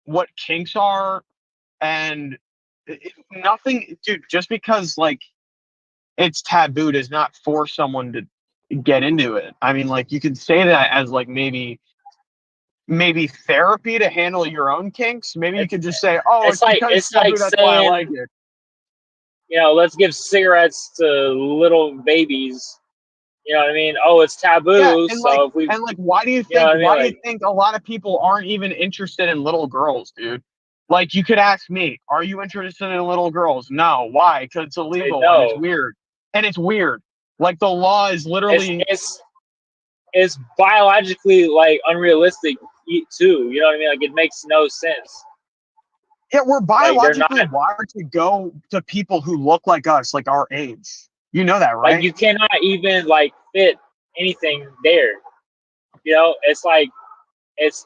what kinks are, and nothing, dude. Just because like it's taboo does not force someone to get into it. I mean, like you could say that as like maybe therapy to handle your own kinks. Maybe you could just say, "Oh, it's like because it's taboo, like that's saying, why I like it." You know, let's give cigarettes to little babies. You know what I mean? Oh, it's taboo. Yeah, and so like, if we, and like, why do you think? Why do you think a lot of people aren't even interested in little girls, dude? Like, you could ask me, "Are you interested in little girls?" No. Why? Because it's illegal and it's weird. And it's weird. Like the law is literally. It's biologically like unrealistic too. You know what I mean? Like it makes no sense. Yeah, we're biologically wired to go to people who look like us, like our age. You know that, right? Like you cannot even like fit anything there. You know, it's like it's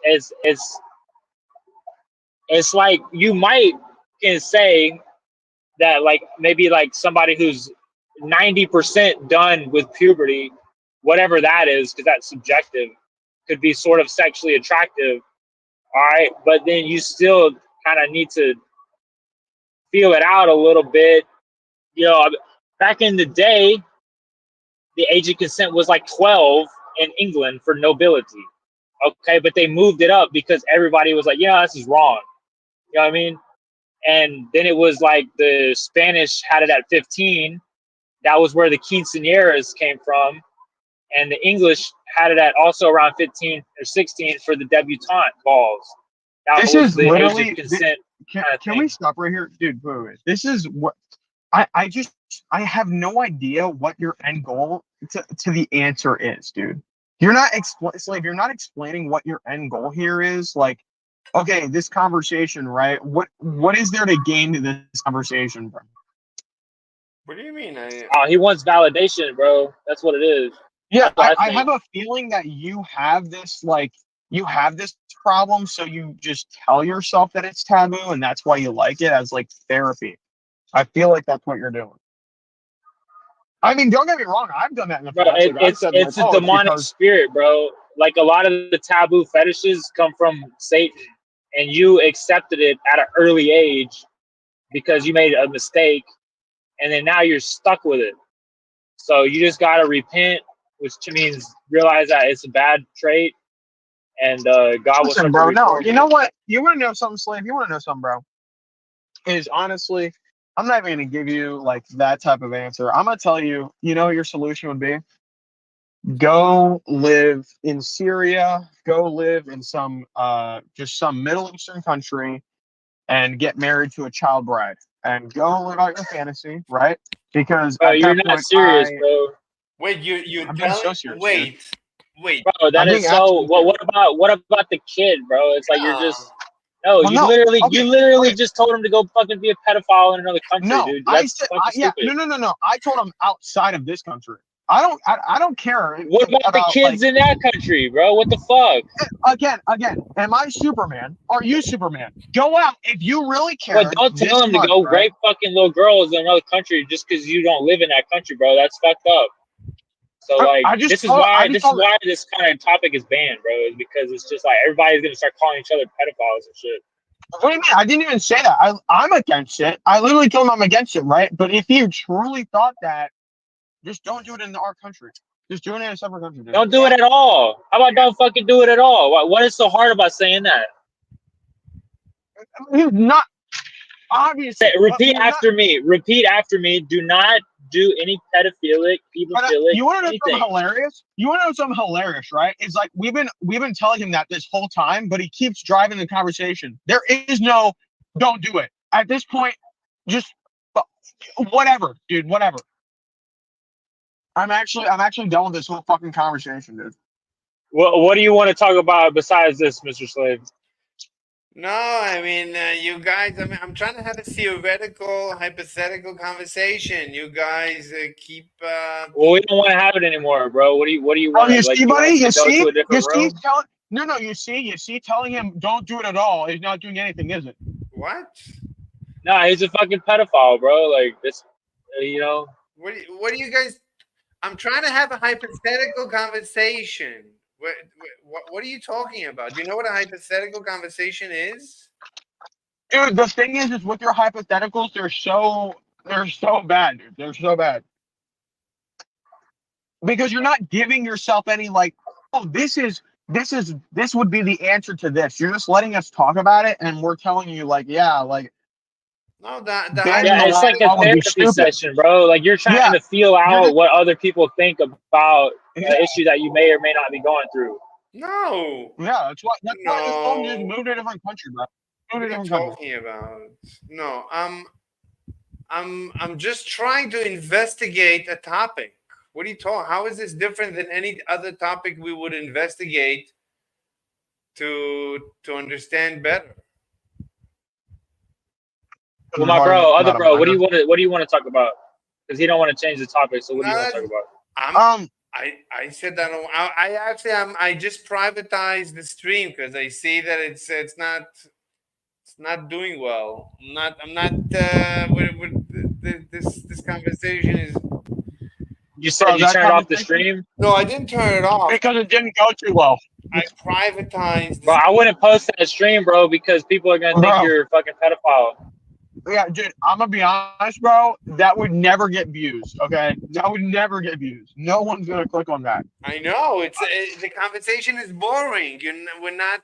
like you might can say that like maybe like somebody who's 90% done with puberty, whatever that is, because that's subjective, could be sort of sexually attractive. All right, but then you still kind of need to feel it out a little bit. You know, back in the day, the age of consent was like 12 in England for nobility. Okay, but they moved it up because everybody was like, yeah, this is wrong. You know what I mean? And then it was like the Spanish had it at 15. That was where the quinceañeras came from. And the English had it at also around 15 or 16 for the debutante balls. That this was is the literally age of consent. Can we stop right here, dude? Wait. This is what I have no idea what your end goal to the answer is, dude. You're not You're not explaining what your end goal here is. Like, okay, this conversation, right? What is there to gain to this conversation, bro? What do you mean? He wants validation, bro. That's what it is. Yeah, That's what I have a feeling that you have this problem, so you just tell yourself that it's taboo, and that's why you like it as like therapy. I feel like that's what you're doing. I mean, don't get me wrong, I've done that in the Bro, past. Like I've said, like, it's a oh, it's demonic because spirit, bro. Like a lot of the taboo fetishes come from Satan, and you accepted it at an early age because you made a mistake, and then now you're stuck with it. So you just gotta repent, which means realize that it's a bad trait, and God will listen, start to bro. No, reform you you. know what? You want to know something, Slave? You want to know something, bro? Is honestly, I'm not even gonna give you like that type of answer. I'm gonna tell you. You know what your solution would be? Go live in Syria. Go live in some just some Middle Eastern country and get married to a child bride and go live out your fantasy, right? Because Bro, at you're that not point, serious, bro. Wait, you're I'm being telling? so serious, dude. Wait. Bro, that I'm being is so. absolutely serious. What about the kid, bro? It's like you're No. just. No, Well, no. you Okay. literally Okay. just told him to go fucking be a pedophile in another country, No, dude. I That's said, fucking yeah, stupid. no. I told him outside of this country. I don't care What about the about like kids in that country, bro? What the fuck? again. Am I Superman? Are you Superman? Go out if you really But cared don't tell this him to much, go right? rape fucking little girls in another country just because you don't live in that country, bro. That's fucked up. So like, I just this is told him. why this kind of topic is banned, bro. Is because it's just like everybody's gonna start calling each other pedophiles and shit. What do you mean? I didn't even say that. I'm against it. I literally told him I'm against it, right? But if you truly thought that, just don't do it in our country. Just do it in a separate country, dude. Don't do it at all. How about don't fucking do it at all? What is so hard about saying that? He's not obviously. Repeat We're not. after me. Repeat after me. Do not do any pedophilic, pedophilic, You want to know something anything. hilarious? You want to know something hilarious, right? It's like we've been telling him that this whole time, but he keeps driving the conversation. There is no, don't do it at this point. Just whatever, dude. Whatever. I'm actually done with this whole fucking conversation, dude. What do you want to talk about besides this, Mr. Slave? No, I mean, you guys. I mean, I'm trying to have a theoretical, hypothetical conversation. You guys keep. Well, we don't want to have it anymore, bro. What do you Oh, want you to like? see, You want buddy? us You to go see? to a different room? No. You see, telling him don't do it at all is not doing anything, is it? What? Nah, he's a fucking pedophile, bro. Like this, you know. What do you guys? I'm trying to have a hypothetical conversation. What are you talking about? Do you know what a hypothetical conversation is? Dude, the thing is with your hypotheticals, they're so bad, dude. They're so bad. Because you're not giving yourself any like, oh, this would be the answer to this. You're just letting us talk about it, and we're telling you like, yeah, like No, banning the Yeah, it's like a law would be therapy stupid. session, bro. Like you're trying Yeah, to feel you're out just what other people think about yeah, an issue that you may or may not be going through. no, that's why I just told him to just no. move to a different country, bro. Move What to are a you different country. talking about? No, I'm just trying to investigate a topic. What are you talking? How is this different than any other topic we would investigate to understand better? Well, my bro, other Not a bro, minor. what do you want to talk about? Because he don't want to change the topic. So what do you want to talk about? I said that I actually I just privatized the stream because I see that it's not doing well. I'm not this conversation is. You said Bro, you that turned off the conversation stream, No, I didn't turn it off. because it didn't go too well. I privatized bro. this. I wouldn't post that stream, bro, because people are gonna think Bro, you're a fucking pedophile. yeah, dude, I'm gonna be honest, bro. That would never get views. Okay, that would never get views. No one's gonna click on that. I know the conversation is boring. We're not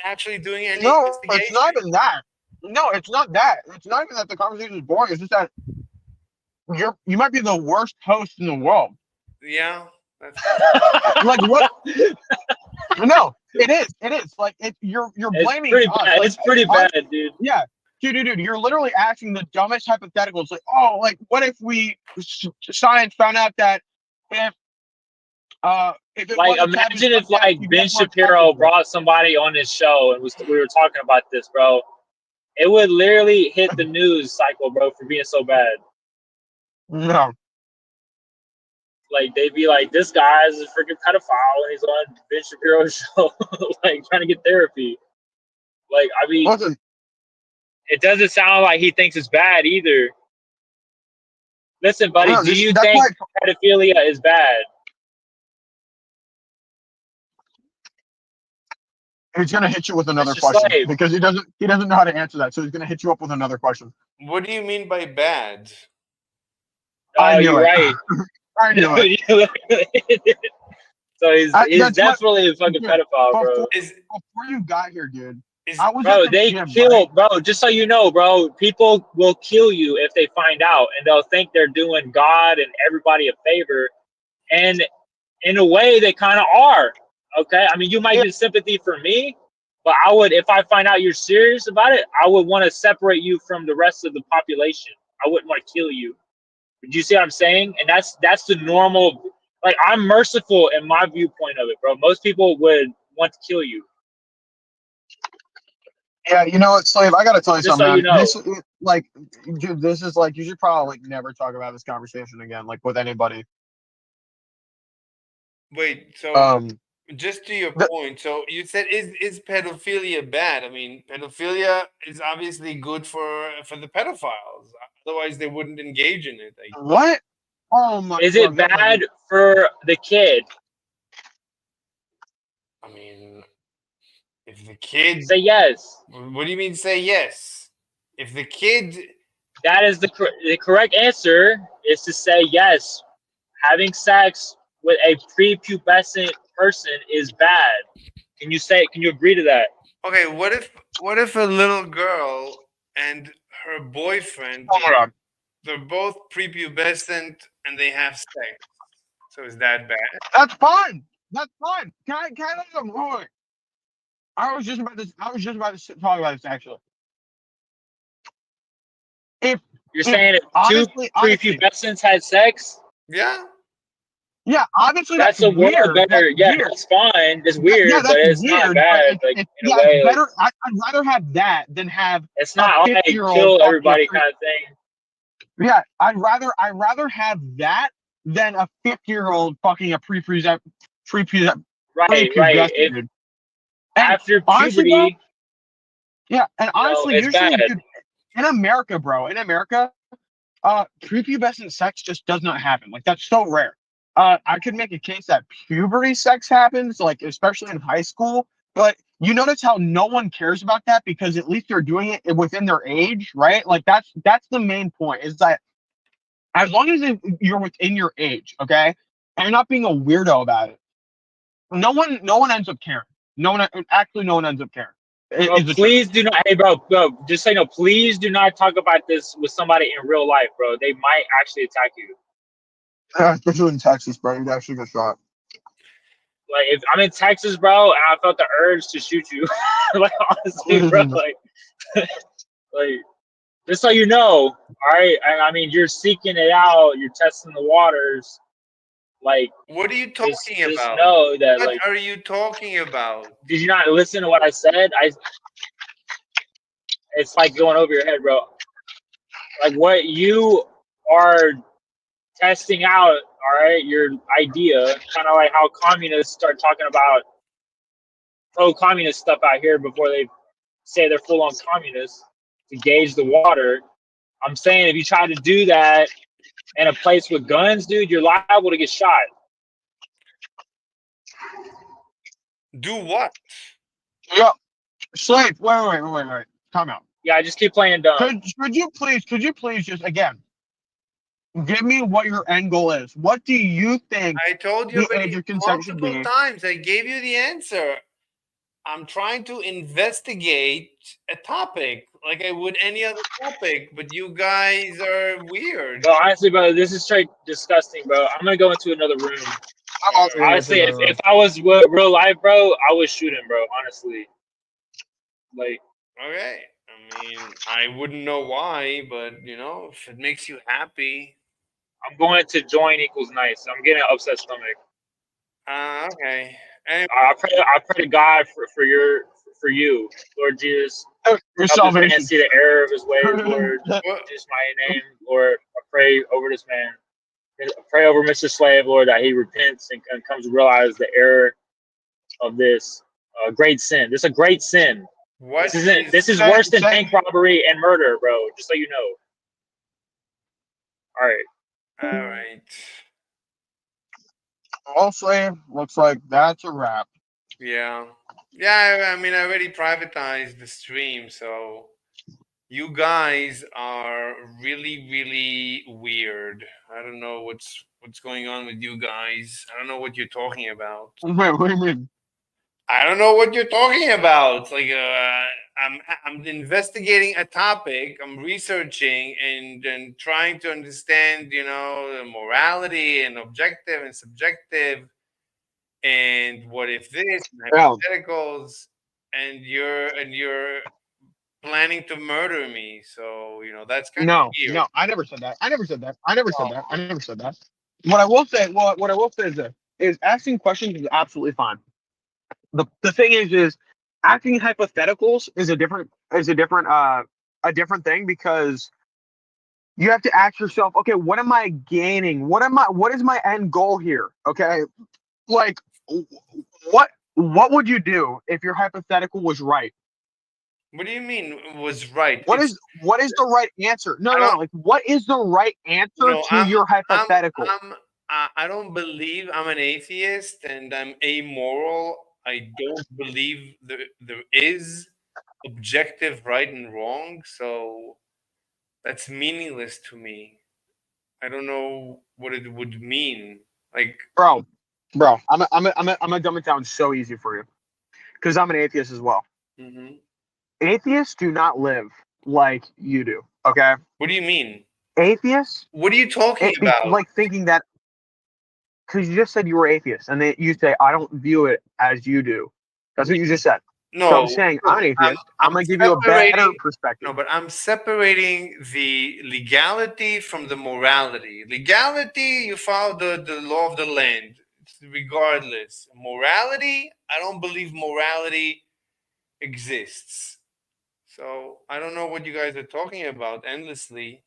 actually doing any No, it's investigation. not even that. No, it's not that. It's not even that the conversation is boring. It's just that you might be the worst host in the world. Yeah, that's Like what? No, it is. It is. Like you're It's blaming pretty us. bad. Like It's pretty us, bad, dude. yeah. Dude, you're literally asking the dumbest hypotheticals. Like, oh, like what if science found out that if it Like, was a taboo imagine if subject, like you'd Ben get more attracted Shapiro to it. brought somebody on his show and we were talking about this, bro. It would literally hit the news cycle, bro, for being so bad. No. Like they'd be like, this guy is a freaking pedophile and he's on Ben Shapiro's show, like trying to get therapy. Like, I mean, it doesn't sound like he thinks it's bad either. Listen, buddy, do you think pedophilia is bad? He's gonna hit you with another question because he doesn't know how to answer that, so he's gonna hit you up with another question. What do you mean by bad? Oh, you're right. I knew it. So he's definitely a fucking pedophile, bro. Before you got here, dude. Bro, just so you know, bro, people will kill you if they find out, and they'll think they're doing God and everybody a favor, and in a way, they kind of are. Okay, I mean, you might get sympathy for me, but I would, if I find out you're serious about it, I would want to separate you from the rest of the population. I wouldn't want to kill you. Do you see what I'm saying? And that's the normal. Like, I'm merciful in my viewpoint of it, bro. Most people would want to kill you. Yeah, you know what, Slave? I gotta tell you Just something. So you know. This is like, you should probably never talk about this conversation again, like with anybody. Wait, so just to your point, so you said is pedophilia bad? I mean, pedophilia is obviously good for the pedophiles. Otherwise, they wouldn't engage in it. What? Oh my! Is it bad for the kid? I mean, if the kid say yes. What do you mean say yes? If the kid, that is the correct answer is to say yes. Having sex with a prepubescent person is bad. Can you agree to that? Okay, what if a little girl and her boyfriend, they're both prepubescent and they have sex? So is that bad? That's fine. That's fine. Can I avoid? I was just about to talk about this actually. If you're saying if two prepubescents had sex, yeah, obviously that's a weird. world better. That's fine. It's weird, but it's not bad. Like, in a way, better. I'd rather have that than have. It's not like kill everybody kind of thing. Yeah, I'd rather have that than a 50-year-old fucking a prepubescent. Right. If, after puberty, honestly, yeah, and honestly, usually in America, bro, prepubescent sex just does not happen. Like, that's so rare. I could make a case that puberty sex happens, like especially in high school, but you notice how no one cares about that because at least they're doing it within their age, right? Like that's the main point, is that as long as you're within your age, okay, and you're not being a weirdo about it, no one ends up caring. No one ends up caring. Bro, please do not. Hey, bro, just say no. Please do not talk about this with somebody in real life, bro. They might actually attack you. Especially in Texas, bro, you'd actually get shot. Like, if I'm in Texas, bro, and I felt the urge to shoot you, like, honestly, bro, like, just so you know, all right. I mean, you're seeking it out. You're testing the waters. Like, what are you talking about? Just know that. What are you talking about? Did you not listen to what I said? It's like going over your head, bro. Like, what you are testing out, all right, your idea, kind of like how communists start talking about pro-communist stuff out here before they say they're full-on communists to gauge the water. I'm saying if you try to do that in a place with guns, dude, you're liable to get shot. Do what? Yeah, Slave. Wait. Time out. Yeah, I just keep playing dumb. Could you please just again give me what your end goal is? What do you think? I told you multiple times. I gave you the answer. I'm trying to investigate a topic like I would any other topic, but you guys are weird. Bro, honestly, bro, this is straight disgusting, bro. I'm gonna go into another room. Honestly, if I was real life, bro, I would shoot him, bro. Honestly, like. Okay, I mean, I wouldn't know why, but you know, if it makes you happy. I'm going to join equals nice. I'm getting an upset stomach. Okay. Anyway. I pray to God for you, Lord Jesus. Your salvation. See the error of his ways, Lord. Just my name, Lord. I pray over this man. Pray over Mr. Slave, Lord, that he repents and comes to realize the error of this great sin. This is a great sin. What This is is worse than bank robbery and murder, bro. Just so you know. All right. all right? Mostly looks like that's a wrap. Yeah, yeah. I mean, I already privatized the stream, so you guys are really, really weird. I don't know what's going on with you guys. I don't know what you're talking about. Wait, what do you mean? I don't know what you're talking about. Like, I'm investigating a topic. I'm researching and trying to understand, the morality and objective and subjective, and what if this and Yeah. hypotheticals, and you're planning to murder me. So that's kind of weird. No, I never said that. I never said that. I never said that. I never said that. What I will say, what I will say is that is asking questions is absolutely fine. The thing is asking hypotheticals is a different thing because you have to ask yourself, okay, what am I gaining? What is my end goal here? Okay, like what would you do if your hypothetical was right? What do you mean was right? What is the right answer? I don't. Like what is the right answer No, to your hypothetical? I don't believe I'm an atheist and I'm amoral. I don't believe there is objective right and wrong. So that's meaningless to me. I don't know what it would mean. Like, Bro, I'm gonna dumb it down so easy for you because I'm an atheist as well. mhm. Atheists do not live like you do. Okay, What do you mean? atheists, What are you talking about? like thinking that because you just said you were atheist, and then you say I don't view it as you do. That's what you just said. So I'm No, saying no, I'm an I'm atheist. I'm I'm gonna give you a better separating. perspective. No, but I'm separating the legality from the morality. Legality, you follow the law of the land, regardless. Morality, I don't believe morality exists. So I don't know what you guys are talking about endlessly.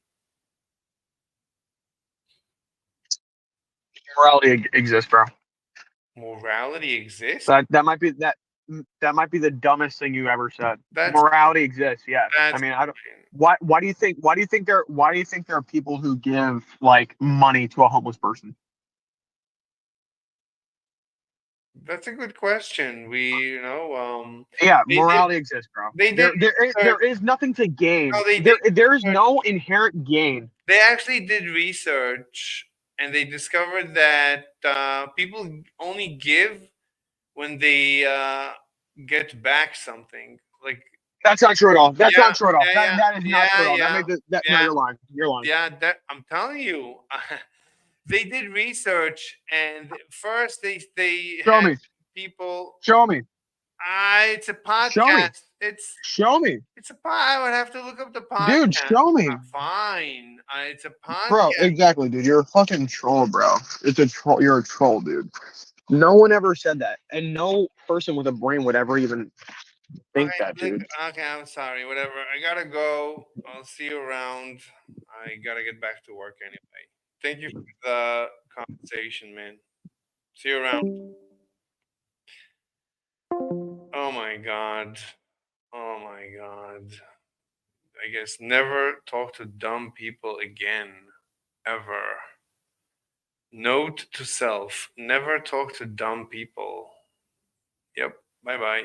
Morality exists, bro. Morality exists. That might be the dumbest thing you ever said. That's Morality exists, yes. I that's mean, I don't. Why do you think there are people who give like money to a homeless person? that's a good question. Yeah, They did morality exists, bro. they did research. There is nothing to gain. No, they did There is research. no inherent gain. They actually did research and they discovered that people only give when they get back something. Like, That's not true at all. That's yeah, not true at all. yeah, yeah, That is not true yeah, at all. That yeah, made the that no, yeah, you're lying. You're lying. yeah. That I'm telling you, they did research, and first they Show had me. people. Show me. It's a Show me. podcast. Show me. It's a I would have to look up the Dude, podcast. show me. Fine. It's a Bro, podcast. exactly, dude. You're a fucking troll, bro. It's a troll. You're a troll, dude. No one ever said that. And no person with a brain would ever even think Okay, that, look, dude. okay, I'm sorry. Whatever. I gotta go. I'll see you around. I gotta get back to work anyway. Thank you for the conversation, man. See you around. Oh my god. Oh my god. I guess never talk to dumb people again. Ever. Note to self, never talk to dumb people. Yep. Bye bye.